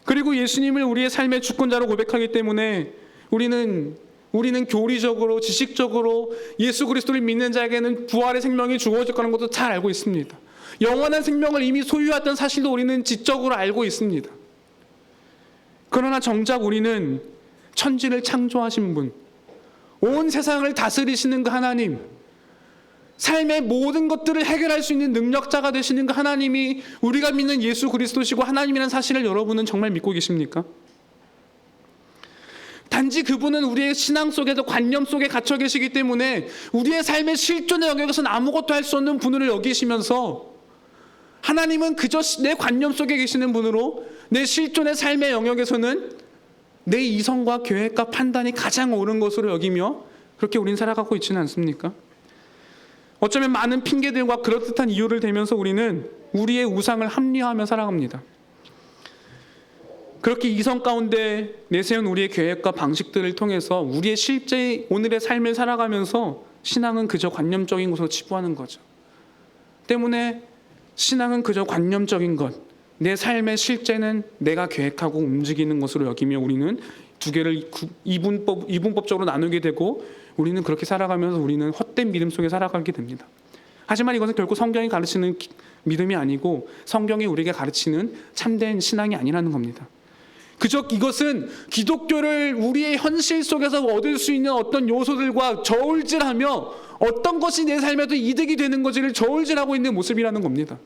그리고 예수님을 우리의 삶의 주권자로 고백하기 때문에 우리는 우리는 교리적으로 지식적으로 예수 그리스도를 믿는 자에게는 부활의 생명이 주어질 거라는 것도 잘 알고 있습니다. 영원한 생명을 이미 소유했던 사실도 우리는 지적으로 알고 있습니다. 그러나 정작 우리는 천지를 창조하신 분, 온 세상을 다스리시는 그 하나님, 삶의 모든 것들을 해결할 수 있는 능력자가 되시는 그 하나님이 우리가 믿는 예수 그리스도시고 하나님이라는 사실을 여러분은 정말 믿고 계십니까? 단지 그분은 우리의 신앙 속에서 관념 속에 갇혀 계시기 때문에 우리의 삶의 실존의 영역에서는 아무것도 할 수 없는 분으로 여기시면서, 하나님은 그저 내 관념 속에 계시는 분으로 내 실존의 삶의 영역에서는 내 이성과 계획과 판단이 가장 옳은 것으로 여기며 그렇게 우리는 살아가고 있지는 않습니까? 어쩌면 많은 핑계들과 그럴듯한 이유를 대면서 우리는 우리의 우상을 합리화하며 살아갑니다. 그렇게 이성 가운데 내세운 우리의 계획과 방식들을 통해서 우리의 실제 오늘의 삶을 살아가면서 신앙은 그저 관념적인 것으로 치부하는 거죠. 때문에 신앙은 그저 관념적인 것, 내 삶의 실제는 내가 계획하고 움직이는 것으로 여기며 우리는 두 개를 이분법적으로 나누게 되고 우리는 그렇게 살아가면서 우리는 헛된 믿음 속에 살아가게 됩니다. 하지만 이것은 결국 성경이 가르치는 믿음이 아니고 성경이 우리에게 가르치는 참된 신앙이 아니라는 겁니다. 그저 이것은 기독교를 우리의 현실 속에서 얻을 수 있는 어떤 요소들과 저울질하며 어떤 것이 내 삶에도 이득이 되는 것을 저울질하고 있는 모습이라는 겁니다.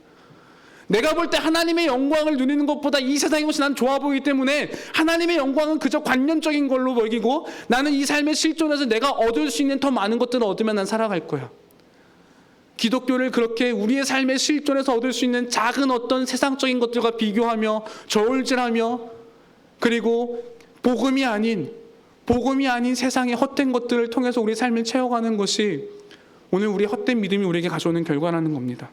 내가 볼 때 하나님의 영광을 누리는 것보다 이 세상의 것이 난 좋아 보이기 때문에 하나님의 영광은 그저 관념적인 걸로 여기고 나는 이 삶의 실존에서 내가 얻을 수 있는 더 많은 것들을 얻으면 난 살아갈 거야. 기독교를 그렇게 우리의 삶의 실존에서 얻을 수 있는 작은 어떤 세상적인 것들과 비교하며 저울질하며 그리고 복음이 아닌 세상의 헛된 것들을 통해서 우리 삶을 채워가는 것이 오늘 우리의 헛된 믿음이 우리에게 가져오는 결과라는 겁니다.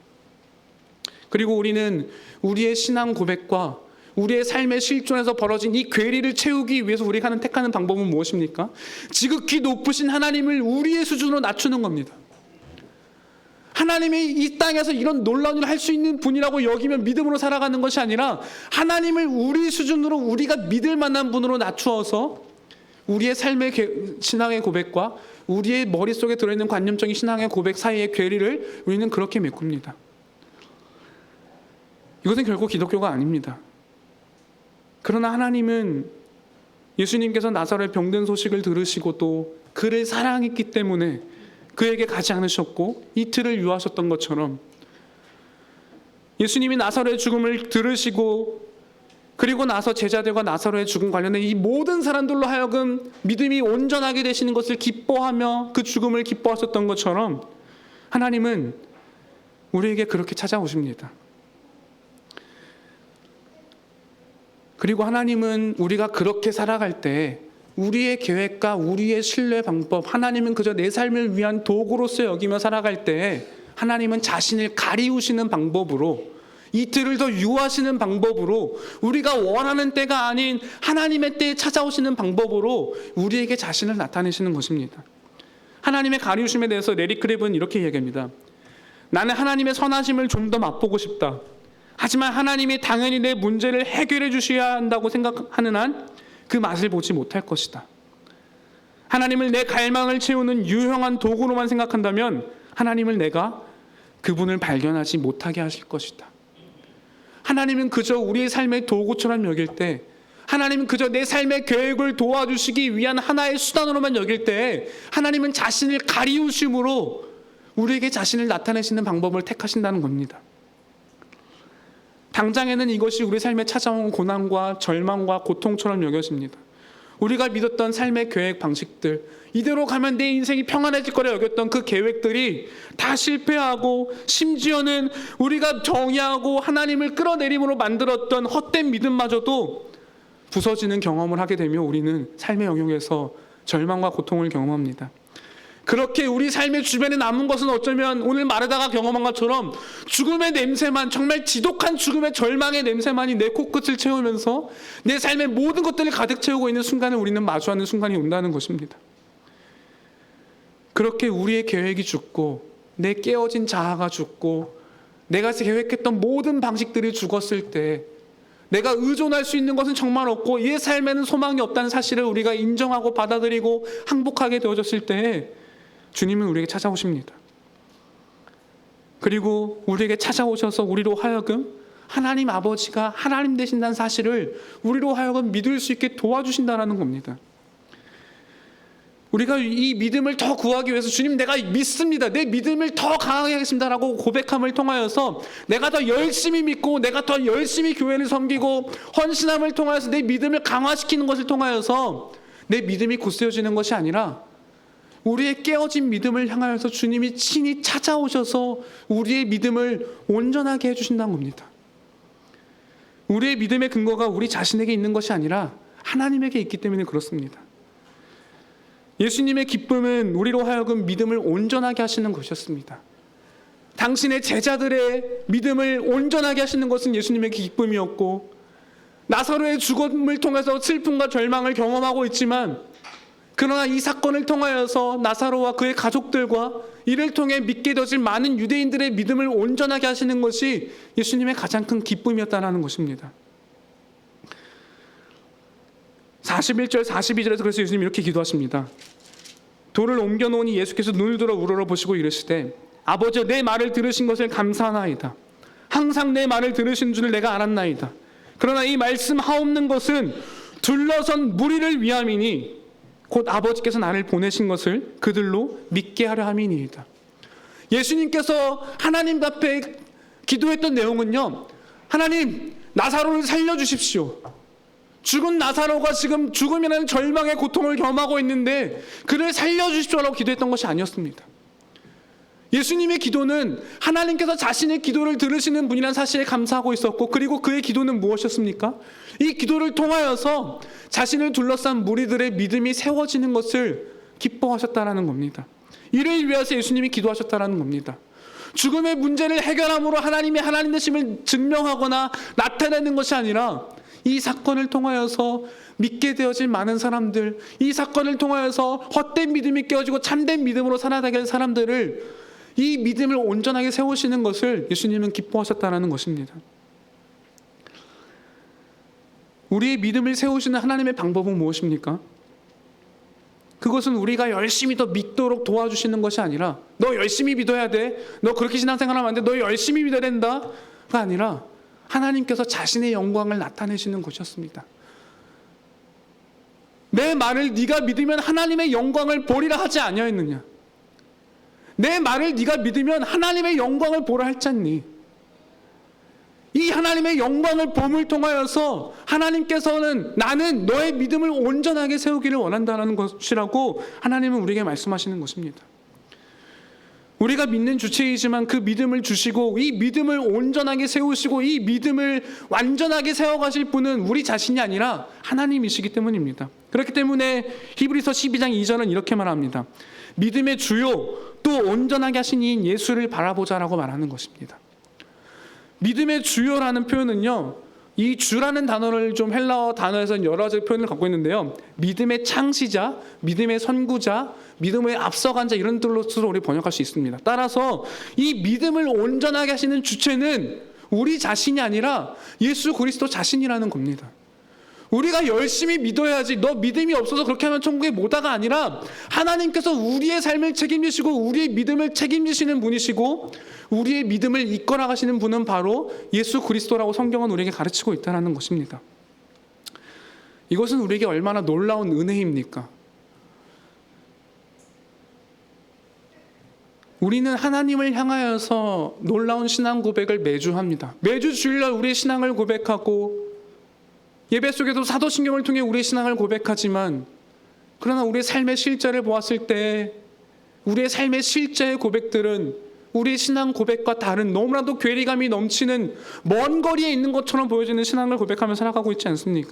그리고 우리는 우리의 신앙 고백과 우리의 삶의 실존에서 벌어진 이 괴리를 채우기 위해서 우리가 택하는 방법은 무엇입니까? 지극히 높으신 하나님을 우리의 수준으로 낮추는 겁니다. 하나님이 이 땅에서 이런 놀라운 일을 할 수 있는 분이라고 여기며 믿음으로 살아가는 것이 아니라 하나님을 우리 수준으로 우리가 믿을 만한 분으로 낮추어서 우리의 삶의 신앙의 고백과 우리의 머릿속에 들어있는 관념적인 신앙의 고백 사이의 괴리를 우리는 그렇게 메꿉니다. 이것은 결국 기독교가 아닙니다. 그러나 하나님은 예수님께서 나사로의 병든 소식을 들으시고 또 그를 사랑했기 때문에 그에게 가지 않으셨고 이틀을 유하셨던 것처럼 예수님이 나사로의 죽음을 들으시고 그리고 나서 제자들과 나사로의 죽음 관련된 이 모든 사람들로 하여금 믿음이 온전하게 되시는 것을 기뻐하며 그 죽음을 기뻐하셨던 것처럼 하나님은 우리에게 그렇게 찾아오십니다. 그리고 하나님은 우리가 그렇게 살아갈 때 우리의 계획과 우리의 신뢰 방법, 하나님은 그저 내 삶을 위한 도구로서 여기며 살아갈 때 하나님은 자신을 가리우시는 방법으로 이틀을 더 유하시는 방법으로 우리가 원하는 때가 아닌 하나님의 때에 찾아오시는 방법으로 우리에게 자신을 나타내시는 것입니다. 하나님의 가리우심에 대해서 레리 크랩은 이렇게 얘기합니다. 나는 하나님의 선하심을 좀 더 맛보고 싶다. 하지만 하나님이 당연히 내 문제를 해결해 주셔야 한다고 생각하는 한 그 맛을 보지 못할 것이다. 하나님을 내 갈망을 채우는 유용한 도구로만 생각한다면 하나님을 내가 그분을 발견하지 못하게 하실 것이다. 하나님은 그저 우리의 삶의 도구처럼 여길 때, 하나님은 그저 내 삶의 계획을 도와주시기 위한 하나의 수단으로만 여길 때 하나님은 자신을 가리우심으로 우리에게 자신을 나타내시는 방법을 택하신다는 겁니다. 당장에는 이것이 우리 삶에 찾아온 고난과 절망과 고통처럼 여겨집니다. 우리가 믿었던 삶의 계획 방식들, 이대로 가면 내 인생이 평안해질 거라 여겼던 그 계획들이 다 실패하고 심지어는 우리가 정의하고 하나님을 끌어내림으로 만들었던 헛된 믿음마저도 부서지는 경험을 하게 되며 우리는 삶의 영역에서 절망과 고통을 경험합니다. 그렇게 우리 삶의 주변에 남은 것은 어쩌면 오늘 마르다가 경험한 것처럼 죽음의 냄새만, 정말 지독한 죽음의 절망의 냄새만이 내 코끝을 채우면서 내 삶의 모든 것들을 가득 채우고 있는 순간을 우리는 마주하는 순간이 온다는 것입니다. 그렇게 우리의 계획이 죽고 내 깨어진 자아가 죽고 내가 계획했던 모든 방식들이 죽었을 때 내가 의존할 수 있는 것은 정말 없고 이 삶에는 소망이 없다는 사실을 우리가 인정하고 받아들이고 항복하게 되어졌을 때 주님은 우리에게 찾아오십니다. 그리고 우리에게 찾아오셔서 우리로 하여금 하나님 아버지가 하나님 되신다는 사실을 우리로 하여금 믿을 수 있게 도와주신다는 겁니다. 우리가 이 믿음을 더 구하기 위해서 주님 내가 믿습니다. 내 믿음을 더 강하게 하겠습니다라고 고백함을 통하여서 내가 더 열심히 믿고 내가 더 열심히 교회를 섬기고 헌신함을 통하여서 내 믿음을 강화시키는 것을 통하여서 내 믿음이 굳세어지는 것이 아니라 우리의 깨어진 믿음을 향하여서 주님이 친히 찾아오셔서 우리의 믿음을 온전하게 해주신다는 겁니다. 우리의 믿음의 근거가 우리 자신에게 있는 것이 아니라 하나님에게 있기 때문에 그렇습니다. 예수님의 기쁨은 우리로 하여금 믿음을 온전하게 하시는 것이었습니다. 당신의 제자들의 믿음을 온전하게 하시는 것은 예수님의 기쁨이었고 나사로의 죽음을 통해서 슬픔과 절망을 경험하고 있지만 그러나 이 사건을 통하여서 나사로와 그의 가족들과 이를 통해 믿게 되어질 많은 유대인들의 믿음을 온전하게 하시는 것이 예수님의 가장 큰 기쁨이었다는 것입니다. 41절 42절에서 그래서 예수님이 이렇게 기도하십니다. 돌을 옮겨놓으니 예수께서 눈을 들어 우러러보시고 이르시되 아버지 내 말을 들으신 것을 감사하나이다. 항상 내 말을 들으신 줄을 내가 알았나이다. 그러나 이 말씀하옵는 것은 둘러선 무리를 위함이니 곧 아버지께서 나를 보내신 것을 그들로 믿게 하려 함이니이다. 예수님께서 하나님 앞에 기도했던 내용은요, 하나님 나사로를 살려주십시오. 죽은 나사로가 지금 죽음이라는 절망의 고통을 경험하고 있는데 그를 살려주십시오라고 기도했던 것이 아니었습니다. 예수님의 기도는 하나님께서 자신의 기도를 들으시는 분이라는 사실에 감사하고 있었고, 그리고 그의 기도는 무엇이었습니까? 이 기도를 통하여서 자신을 둘러싼 무리들의 믿음이 세워지는 것을 기뻐하셨다라는 겁니다. 이를 위해서 예수님이 기도하셨다라는 겁니다. 죽음의 문제를 해결함으로 하나님의 하나님 되심을 증명하거나 나타내는 것이 아니라 이 사건을 통하여서 믿게 되어질 많은 사람들, 이 사건을 통하여서 헛된 믿음이 깨어지고 참된 믿음으로 살아가게 할 사람들을 이 믿음을 온전하게 세우시는 것을 예수님은 기뻐하셨다는 것입니다. 우리의 믿음을 세우시는 하나님의 방법은 무엇입니까? 그것은 우리가 열심히 더 믿도록 도와주시는 것이 아니라 너 열심히 믿어야 돼, 너 그렇게 신앙생활하면 안 돼, 너 열심히 믿어야 된다가 아니라 하나님께서 자신의 영광을 나타내시는 것이었습니다. 내 말을 네가 믿으면 하나님의 영광을 보리라 하지 아니하였느냐? 내 말을 네가 믿으면 하나님의 영광을 보라 했잖니. 이 하나님의 영광을 봄을 통하여서 하나님께서는 나는 너의 믿음을 온전하게 세우기를 원한다는 것이라고 하나님은 우리에게 말씀하시는 것입니다. 우리가 믿는 주체이지만 그 믿음을 주시고 이 믿음을 온전하게 세우시고 이 믿음을 완전하게 세워가실 분은 우리 자신이 아니라 하나님이시기 때문입니다. 그렇기 때문에 히브리서 12장 2절은 이렇게 말합니다. 믿음의 주요 또 온전하게 하신 이인 예수를 바라보자라고 말하는 것입니다. 믿음의 주요라는 표현은요, 이 주라는 단어를 좀 헬라어 단어에서는 여러 가지 표현을 갖고 있는데요, 믿음의 창시자, 믿음의 선구자, 믿음의 앞서간 자, 이런 뜻으로 우리 번역할 수 있습니다. 따라서 이 믿음을 온전하게 하시는 주체는 우리 자신이 아니라 예수 그리스도 자신이라는 겁니다. 우리가 열심히 믿어야지, 너 믿음이 없어서 그렇게 하면 천국에 못 가가 아니라 하나님께서 우리의 삶을 책임지시고 우리의 믿음을 책임지시는 분이시고 우리의 믿음을 이끌어 가시는 분은 바로 예수 그리스도라고 성경은 우리에게 가르치고 있다는 것입니다. 이것은 우리에게 얼마나 놀라운 은혜입니까? 우리는 하나님을 향하여서 놀라운 신앙 고백을 매주 합니다. 매주 주일날 우리의 신앙을 고백하고 예배 속에도 사도신경을 통해 우리의 신앙을 고백하지만, 그러나 우리의 삶의 실제를 보았을 때 우리의 삶의 실제의 고백들은 우리의 신앙 고백과 다른 너무나도 괴리감이 넘치는 먼 거리에 있는 것처럼 보여지는 신앙을 고백하며 살아가고 있지 않습니까?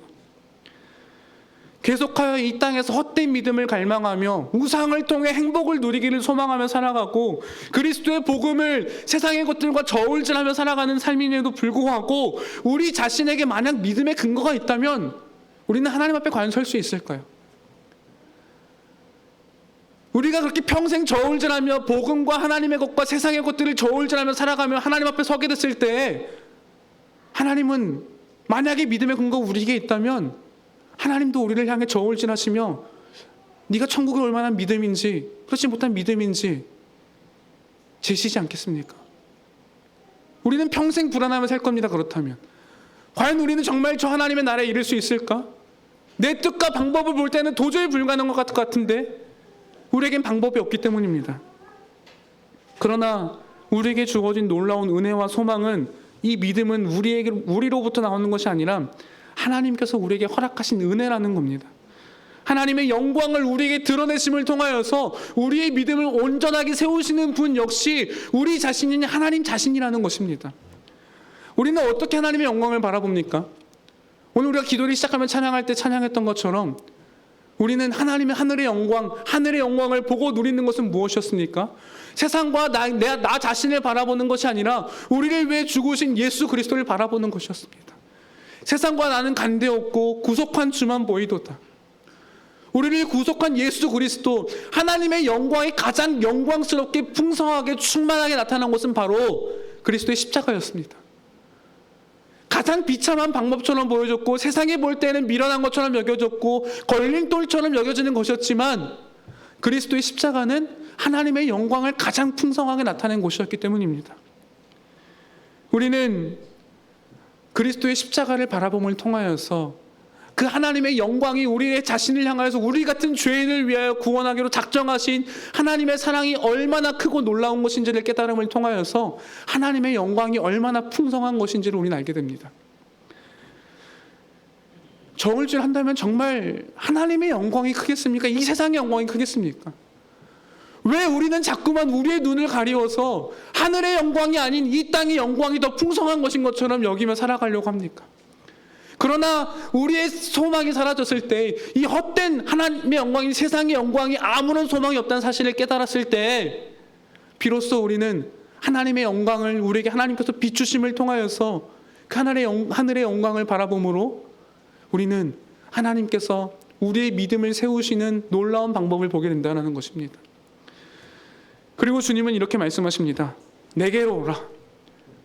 계속하여 이 땅에서 헛된 믿음을 갈망하며 우상을 통해 행복을 누리기를 소망하며 살아가고 그리스도의 복음을 세상의 것들과 저울질하며 살아가는 삶임에도 불구하고 우리 자신에게 만약 믿음의 근거가 있다면 우리는 하나님 앞에 과연 설 수 있을까요? 우리가 그렇게 평생 저울질하며 복음과 하나님의 것과 세상의 것들을 저울질하며 살아가며 하나님 앞에 서게 됐을 때 하나님은 만약에 믿음의 근거가 우리에게 있다면 하나님도 우리를 향해 저울질하시며 네가 천국을 얼마나 믿음인지, 그렇지 못한 믿음인지 제시지 않겠습니까? 우리는 평생 불안하며 살 겁니다. 그렇다면 과연 우리는 정말 저 하나님의 나라에 이를 수 있을까? 내 뜻과 방법을 볼 때는 도저히 불가능한 것 같은데 우리에겐 방법이 없기 때문입니다. 그러나 우리에게 주어진 놀라운 은혜와 소망은, 이 믿음은 우리로부터 나오는 것이 아니라 하나님께서 우리에게 허락하신 은혜라는 겁니다. 하나님의 영광을 우리에게 드러내심을 통하여서 우리의 믿음을 온전하게 세우시는 분 역시 우리 자신인 하나님 자신이라는 것입니다. 우리는 어떻게 하나님의 영광을 바라봅니까? 오늘 우리가 기도를 시작하면 찬양할 때 찬양했던 것처럼 우리는 하나님의 하늘의 영광을 보고 누리는 것은 무엇이었습니까? 세상과 나 자신을 바라보는 것이 아니라 우리를 위해 죽으신 예수 그리스도를 바라보는 것이었습니다. 세상과 나는 간대없고 구속한 주만 보이도다. 우리를 구속한 예수 그리스도, 하나님의 영광이 가장 영광스럽게 풍성하게 충만하게 나타난 것은 바로 그리스도의 십자가였습니다. 가장 비참한 방법처럼 보여졌고 세상에 볼 때는 미련한 것처럼 여겨졌고 걸림돌처럼 여겨지는 것이었지만 그리스도의 십자가는 하나님의 영광을 가장 풍성하게 나타낸 것이었기 때문입니다. 우리는 그리스도의 십자가를 바라봄을 통하여서 그 하나님의 영광이 우리의 자신을 향하여서 우리 같은 죄인을 위하여 구원하기로 작정하신 하나님의 사랑이 얼마나 크고 놀라운 것인지를 깨달음을 통하여서 하나님의 영광이 얼마나 풍성한 것인지를 우리는 알게 됩니다. 저울질 한다면 정말 하나님의 영광이 크겠습니까? 이 세상의 영광이 크겠습니까? 왜 우리는 자꾸만 우리의 눈을 가리워서 하늘의 영광이 아닌 이 땅의 영광이 더 풍성한 것인 것처럼 여기며 살아가려고 합니까? 그러나 우리의 소망이 사라졌을 때, 이 헛된 하나님의 영광이, 세상의 영광이 아무런 소망이 없다는 사실을 깨달았을 때 비로소 우리는 하나님의 영광을 우리에게 하나님께서 비추심을 통하여서 그 하늘의 영광을 바라봄으로 우리는 하나님께서 우리의 믿음을 세우시는 놀라운 방법을 보게 된다는 것입니다. 그리고 주님은 이렇게 말씀하십니다. 내게로 오라.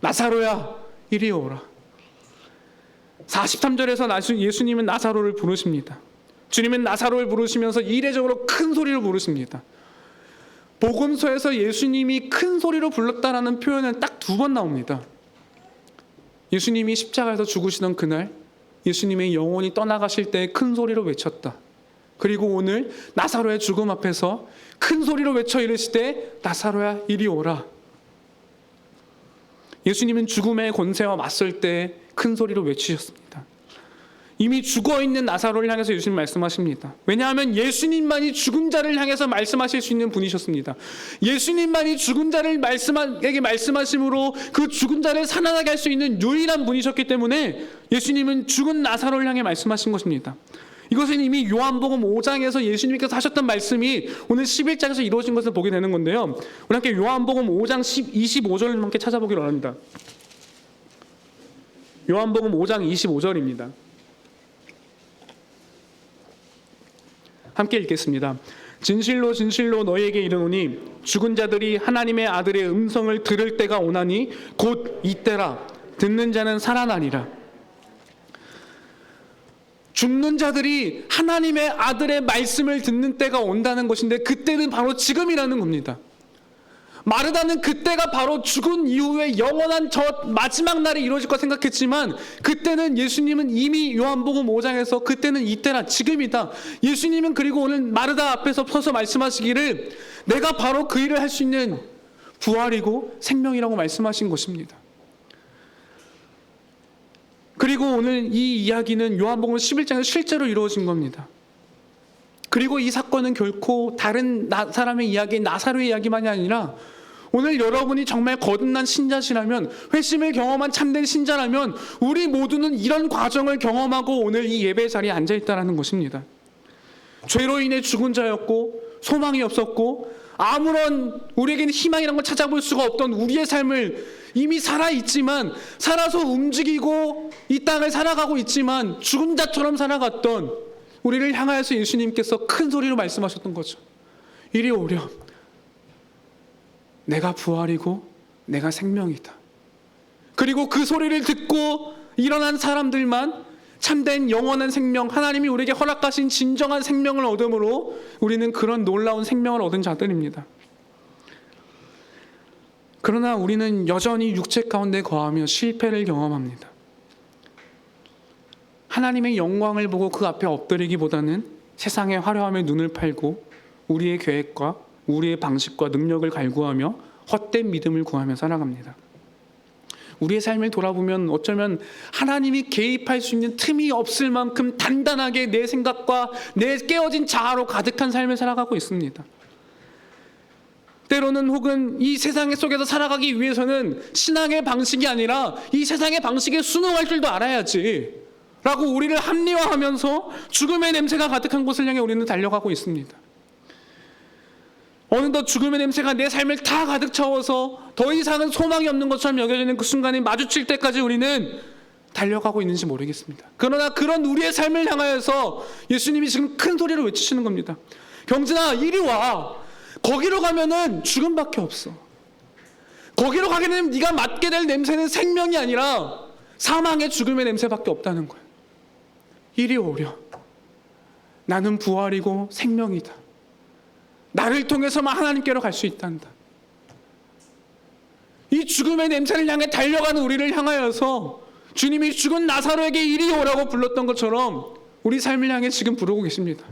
나사로야 이리 오라. 43절에서 예수님은 나사로를 부르십니다. 주님은 나사로를 부르시면서 이례적으로 큰 소리로 부르십니다. 복음서에서 예수님이 큰 소리로 불렀다라는 표현은 딱 2번 나옵니다. 예수님이 십자가에서 죽으시던 그날 예수님의 영혼이 떠나가실 때 큰 소리로 외쳤다. 그리고 오늘 나사로의 죽음 앞에서 큰 소리로 외쳐 이르시되 나사로야 이리 오라. 예수님은 죽음의 권세와 맞설 때 큰 소리로 외치셨습니다. 이미 죽어있는 나사로를 향해서 예수님 말씀하십니다. 왜냐하면 예수님만이 죽은 자를 향해서 말씀하실 수 있는 분이셨습니다. 예수님만이 죽은 자를 말씀하심으로 그 죽은 자를 살아나게 할 수 있는 유일한 분이셨기 때문에 예수님은 죽은 나사로를 향해 말씀하신 것입니다. 이것은 이미 요한복음 5장에서 예수님께서 하셨던 말씀이 오늘 11장에서 이루어진 것을 보게 되는 건데요. 우리 함께 요한복음 5장 25절을 함께 찾아보기로 합니다. 요한복음 5장 25절입니다. 함께 읽겠습니다. 진실로 진실로 너희에게 이르노니 죽은 자들이 하나님의 아들의 음성을 들을 때가 오나니 곧 이때라. 듣는 자는 살아나리라. 죽는 자들이 하나님의 아들의 말씀을 듣는 때가 온다는 것인데 그때는 바로 지금이라는 겁니다. 마르다는 그때가 바로 죽은 이후에 영원한 저 마지막 날에 이루어질 것 생각했지만 그때는 예수님은 이미 요한복음 5장에서 그때는 이때라 지금이다. 예수님은 그리고 오늘 마르다 앞에서 서서 말씀하시기를 내가 바로 그 일을 할 수 있는 부활이고 생명이라고 말씀하신 것입니다. 그리고 오늘 이 이야기는 요한복음 11장에서 실제로 이루어진 겁니다. 그리고 이 사건은 결코 다른 사람의 이야기, 나사로의 이야기만이 아니라 오늘 여러분이 정말 거듭난 신자시라면, 회심을 경험한 참된 신자라면 우리 모두는 이런 과정을 경험하고 오늘 이 예배 자리에 앉아있다는 것입니다. 죄로 인해 죽은 자였고 소망이 없었고 아무런 우리에게는 희망이라는 걸 찾아볼 수가 없던 우리의 삶을 이미 살아있지만, 살아서 움직이고 이 땅을 살아가고 있지만 죽은 자처럼 살아갔던 우리를 향하여서 예수님께서 큰 소리로 말씀하셨던 거죠. 이리 오렴. 내가 부활이고 내가 생명이다. 그리고 그 소리를 듣고 일어난 사람들만 참된 영원한 생명, 하나님이 우리에게 허락하신 진정한 생명을 얻음으로 우리는 그런 놀라운 생명을 얻은 자들입니다. 그러나 우리는 여전히 육체 가운데 거하며 실패를 경험합니다. 하나님의 영광을 보고 그 앞에 엎드리기보다는 세상의 화려함에 눈을 팔고 우리의 계획과 우리의 방식과 능력을 갈구하며 헛된 믿음을 구하며 살아갑니다. 우리의 삶을 돌아보면 어쩌면 하나님이 개입할 수 있는 틈이 없을 만큼 단단하게 내 생각과 내 깨어진 자아로 가득한 삶을 살아가고 있습니다. 때로는 혹은 이 세상 속에서 살아가기 위해서는 신앙의 방식이 아니라 이 세상의 방식에 순응할 줄도 알아야지 라고 우리를 합리화하면서 죽음의 냄새가 가득한 곳을 향해 우리는 달려가고 있습니다. 어느덧 죽음의 냄새가 내 삶을 다 가득 채워서 더 이상은 소망이 없는 것처럼 여겨지는 그 순간에 마주칠 때까지 우리는 달려가고 있는지 모르겠습니다. 그러나 그런 우리의 삶을 향하여서 예수님이 지금 큰 소리로 외치시는 겁니다. 경진아, 이리 와. 거기로 가면은 죽음밖에 없어. 거기로 가게 되면 네가 맡게 될 냄새는 생명이 아니라 사망의 죽음의 냄새밖에 없다는 거야. 이리 오려. 나는 부활이고 생명이다. 나를 통해서만 하나님께로 갈 수 있단다. 이 죽음의 냄새를 향해 달려가는 우리를 향하여서 주님이 죽은 나사로에게 이리 오라고 불렀던 것처럼 우리 삶을 향해 지금 부르고 계십니다.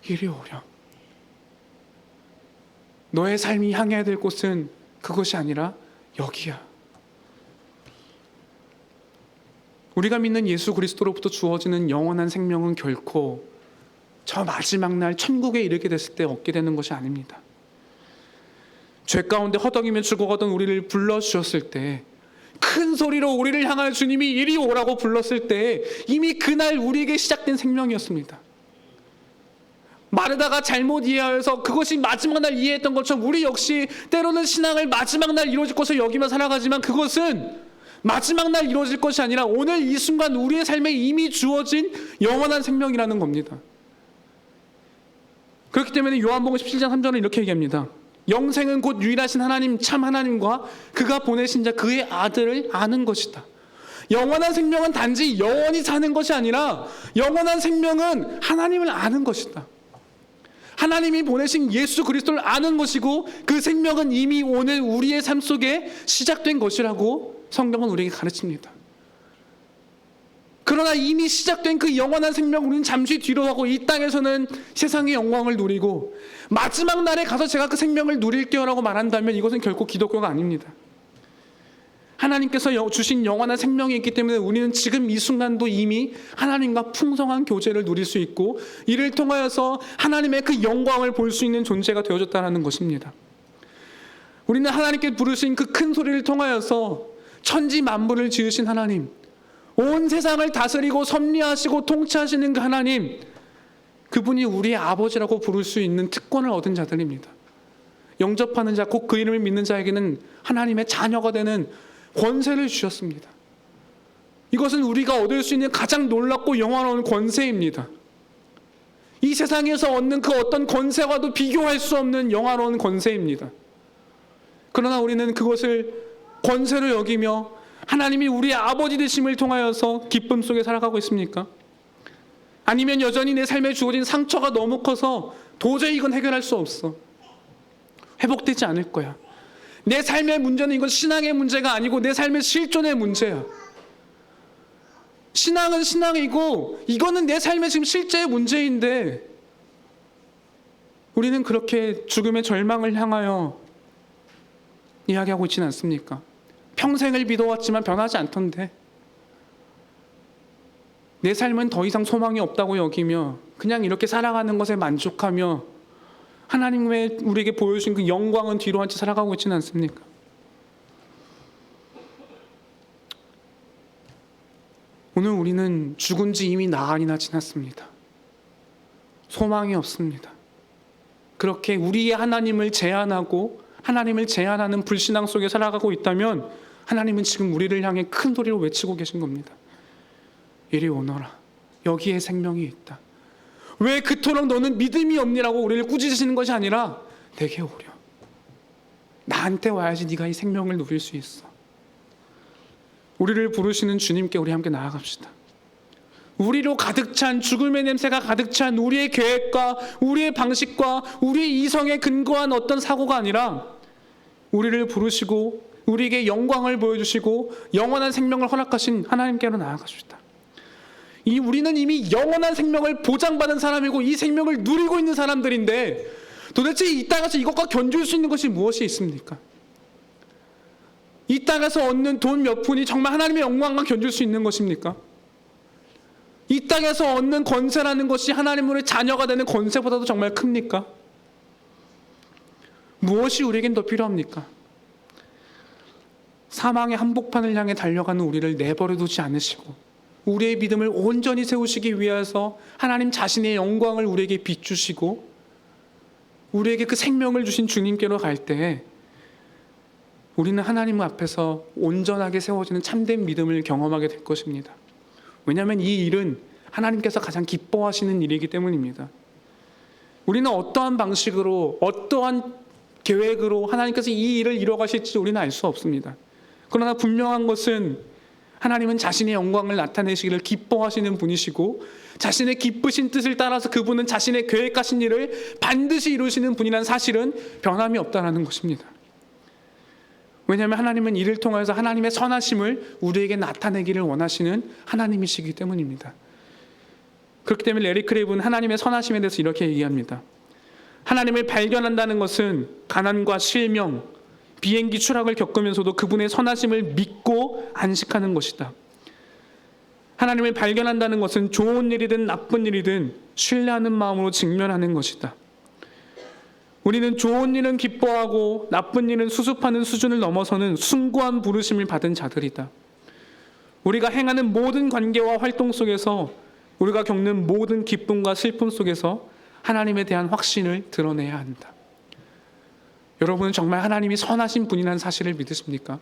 이리 오려. 너의 삶이 향해야 될 곳은 그것이 아니라 여기야. 우리가 믿는 예수 그리스도로부터 주어지는 영원한 생명은 결코 저 마지막 날 천국에 이르게 됐을 때 얻게 되는 것이 아닙니다. 죄 가운데 허덕이며 죽어가던 우리를 불러주셨을 때, 큰 소리로 우리를 향하여 주님이 이리 오라고 불렀을 때 이미 그날 우리에게 시작된 생명이었습니다. 마르다가 잘못 이해하여서 그것이 마지막 날 이해했던 것처럼 우리 역시 때로는 신앙을 마지막 날 이루어질 것을 여기며 살아가지만 그것은 마지막 날 이루어질 것이 아니라 오늘 이 순간 우리의 삶에 이미 주어진 영원한 생명이라는 겁니다. 그렇기 때문에 요한복음 17장 3절은 이렇게 얘기합니다. 영생은 곧 유일하신 하나님, 참 하나님과 그가 보내신 자 그의 아들을 아는 것이다. 영원한 생명은 단지 영원히 사는 것이 아니라 영원한 생명은 하나님을 아는 것이다. 하나님이 보내신 예수 그리스도를 아는 것이고 그 생명은 이미 오늘 우리의 삶 속에 시작된 것이라고 성경은 우리에게 가르칩니다. 그러나 이미 시작된 그 영원한 생명 우리는 잠시 뒤로 하고 이 땅에서는 세상의 영광을 누리고 마지막 날에 가서 제가 그 생명을 누릴게요 라고 말한다면 이것은 결코 기독교가 아닙니다. 하나님께서 주신 영원한 생명이 있기 때문에 우리는 지금 이 순간도 이미 하나님과 풍성한 교제를 누릴 수 있고 이를 통하여서 하나님의 그 영광을 볼 수 있는 존재가 되어졌다는 것입니다. 우리는 하나님께 부르신 그 큰 소리를 통하여서 천지 만물을 지으신 하나님, 온 세상을 다스리고 섭리하시고 통치하시는 그 하나님, 그분이 우리의 아버지라고 부를 수 있는 특권을 얻은 자들입니다. 영접하는 자, 곧 그 이름을 믿는 자에게는 하나님의 자녀가 되는 권세를 주셨습니다. 이것은 우리가 얻을 수 있는 가장 놀랍고 영원한 권세입니다. 이 세상에서 얻는 그 어떤 권세와도 비교할 수 없는 영원한 권세입니다. 그러나 우리는 그것을 권세로 여기며 하나님이 우리의 아버지 되심을 통하여서 기쁨 속에 살아가고 있습니까? 아니면 여전히 내 삶에 주어진 상처가 너무 커서 도저히 이건 해결할 수 없어. 회복되지 않을 거야. 내 삶의 문제는 이건 신앙의 문제가 아니고 내 삶의 실존의 문제야. 신앙은 신앙이고 이거는 내 삶의 지금 실제의 문제인데 우리는 그렇게 죽음의 절망을 향하여 이야기하고 있지는 않습니까? 평생을 믿어왔지만 변하지 않던데 내 삶은 더 이상 소망이 없다고 여기며 그냥 이렇게 살아가는 것에 만족하며 하나님의 우리에게 보여주신 그 영광은 뒤로 한 채 살아가고 있지는 않습니까? 오늘 우리는 죽은 지 이미 나흘이나 지났습니다. 소망이 없습니다. 그렇게 우리의 하나님을 제한하고 하나님을 제한하는 불신앙 속에 살아가고 있다면 하나님은 지금 우리를 향해 큰 소리로 외치고 계신 겁니다. 이리 오너라. 여기에 생명이 있다. 왜 그토록 너는 믿음이 없니라고 우리를 꾸짖으시는 것이 아니라 내게 오려. 나한테 와야지 네가 이 생명을 누릴 수 있어. 우리를 부르시는 주님께 우리 함께 나아갑시다. 우리로 가득 찬 죽음의 냄새가 가득 찬 우리의 계획과 우리의 방식과 우리의 이성에 근거한 어떤 사고가 아니라 우리를 부르시고 우리에게 영광을 보여주시고 영원한 생명을 허락하신 하나님께로 나아가십시다. 우리는 이미 영원한 생명을 보장받은 사람이고 이 생명을 누리고 있는 사람들인데 도대체 이 땅에서 이것과 견줄 수 있는 것이 무엇이 있습니까? 이 땅에서 얻는 돈 몇 푼이 정말 하나님의 영광과 견줄 수 있는 것입니까? 이 땅에서 얻는 권세라는 것이 하나님의 자녀가 되는 권세보다도 정말 큽니까? 무엇이 우리에겐 더 필요합니까? 사망의 한복판을 향해 달려가는 우리를 내버려 두지 않으시고 우리의 믿음을 온전히 세우시기 위해서 하나님 자신의 영광을 우리에게 비추시고 우리에게 그 생명을 주신 주님께로 갈 때 우리는 하나님 앞에서 온전하게 세워지는 참된 믿음을 경험하게 될 것입니다. 왜냐하면 이 일은 하나님께서 가장 기뻐하시는 일이기 때문입니다. 우리는 어떠한 방식으로 어떠한 계획으로 하나님께서 이 일을 이뤄가실지 우리는 알 수 없습니다. 그러나 분명한 것은 하나님은 자신의 영광을 나타내시기를 기뻐하시는 분이시고 자신의 기쁘신 뜻을 따라서 그분은 자신의 계획하신 일을 반드시 이루시는 분이라는 사실은 변함이 없다는 것입니다. 왜냐하면 하나님은 이를 통해서 하나님의 선하심을 우리에게 나타내기를 원하시는 하나님이시기 때문입니다. 그렇기 때문에 레리 크레이브는 하나님의 선하심에 대해서 이렇게 얘기합니다. 하나님을 발견한다는 것은 가난과 실명, 비행기 추락을 겪으면서도 그분의 선하심을 믿고 안식하는 것이다. 하나님을 발견한다는 것은 좋은 일이든 나쁜 일이든 신뢰하는 마음으로 직면하는 것이다. 우리는 좋은 일은 기뻐하고 나쁜 일은 수습하는 수준을 넘어서는 숭고한 부르심을 받은 자들이다. 우리가 행하는 모든 관계와 활동 속에서 우리가 겪는 모든 기쁨과 슬픔 속에서 하나님에 대한 확신을 드러내야 한다. 여러분은 정말 하나님이 선하신 분이라는 사실을 믿으십니까?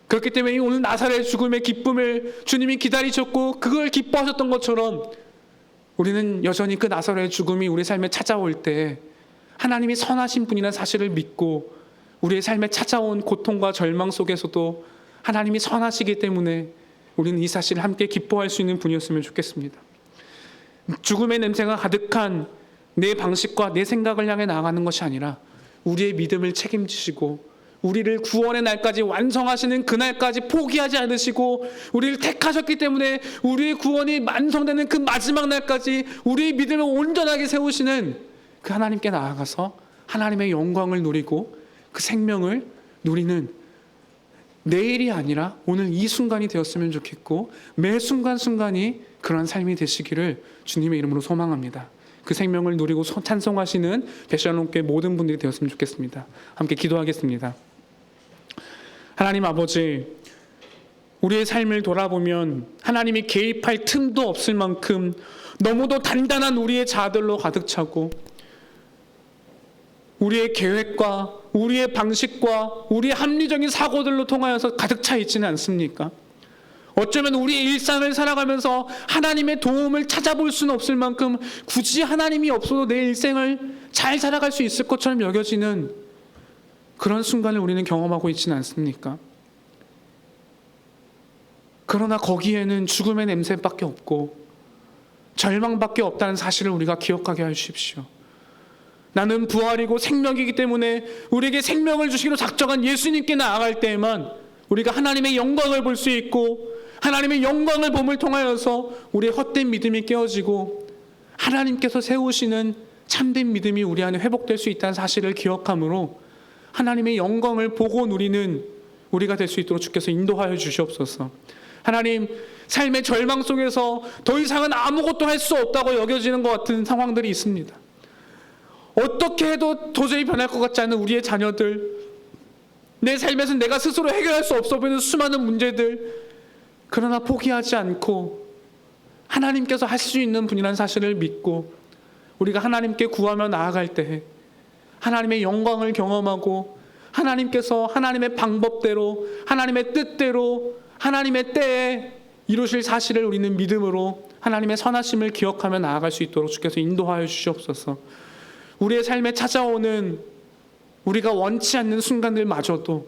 그렇기 때문에 오늘 나사렛 죽음의 기쁨을 주님이 기다리셨고 그걸 기뻐하셨던 것처럼 우리는 여전히 그 나사렛 죽음이 우리 삶에 찾아올 때 하나님이 선하신 분이라는 사실을 믿고 우리의 삶에 찾아온 고통과 절망 속에서도 하나님이 선하시기 때문에 우리는 이 사실을 함께 기뻐할 수 있는 분이었으면 좋겠습니다. 죽음의 냄새가 가득한 내 방식과 내 생각을 향해 나아가는 것이 아니라 우리의 믿음을 책임지시고 우리를 구원의 날까지 완성하시는 그날까지 포기하지 않으시고 우리를 택하셨기 때문에 우리의 구원이 완성되는 그 마지막 날까지 우리의 믿음을 온전하게 세우시는 그 하나님께 나아가서 하나님의 영광을 누리고 그 생명을 누리는 내일이 아니라 오늘 이 순간이 되었으면 좋겠고 매 순간순간이 그런 삶이 되시기를 주님의 이름으로 소망합니다. 그 생명을 누리고 찬송하시는 베샬롬교회 모든 분들이 되었으면 좋겠습니다. 함께 기도하겠습니다. 하나님 아버지, 우리의 삶을 돌아보면 하나님이 개입할 틈도 없을 만큼 너무도 단단한 우리의 자아들로 가득 차고 우리의 계획과 우리의 방식과 우리의 합리적인 사고들로 통하여서 가득 차 있지는 않습니까? 어쩌면 우리의 일상을 살아가면서 하나님의 도움을 찾아볼 수는 없을 만큼 굳이 하나님이 없어도 내 일생을 잘 살아갈 수 있을 것처럼 여겨지는 그런 순간을 우리는 경험하고 있지는 않습니까? 그러나 거기에는 죽음의 냄새밖에 없고 절망밖에 없다는 사실을 우리가 기억하게 해주십시오. 나는 부활이고 생명이기 때문에 우리에게 생명을 주시기로 작정한 예수님께 나아갈 때에만 우리가 하나님의 영광을 볼 수 있고 하나님의 영광을 봄을 통하여서 우리의 헛된 믿음이 깨어지고 하나님께서 세우시는 참된 믿음이 우리 안에 회복될 수 있다는 사실을 기억함으로 하나님의 영광을 보고 누리는 우리가 될 수 있도록 주께서 인도하여 주시옵소서. 하나님, 삶의 절망 속에서 더 이상은 아무것도 할 수 없다고 여겨지는 것 같은 상황들이 있습니다. 어떻게 해도 도저히 변할 것 같지 않은 우리의 자녀들, 내 삶에서 내가 스스로 해결할 수 없어 보이는 수많은 문제들, 그러나 포기하지 않고 하나님께서 할 수 있는 분이라는 사실을 믿고 우리가 하나님께 구하며 나아갈 때 하나님의 영광을 경험하고 하나님께서 하나님의 방법대로 하나님의 뜻대로 하나님의 때에 이루실 사실을 우리는 믿음으로 하나님의 선하심을 기억하며 나아갈 수 있도록 주께서 인도하여 주시옵소서. 우리의 삶에 찾아오는 우리가 원치 않는 순간들마저도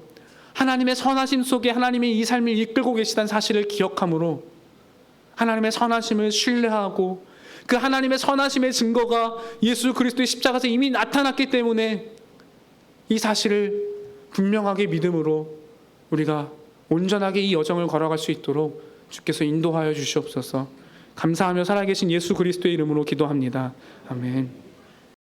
하나님의 선하심 속에 하나님의 이 삶을 이끌고 계시다는 사실을 기억함으로 하나님의 선하심을 신뢰하고 그 하나님의 선하심의 증거가 예수 그리스도의 십자가에서 이미 나타났기 때문에 이 사실을 분명하게 믿음으로 우리가 온전하게 이 여정을 걸어갈 수 있도록 주께서 인도하여 주시옵소서. 감사하며 살아계신 예수 그리스도의 이름으로 기도합니다. 아멘.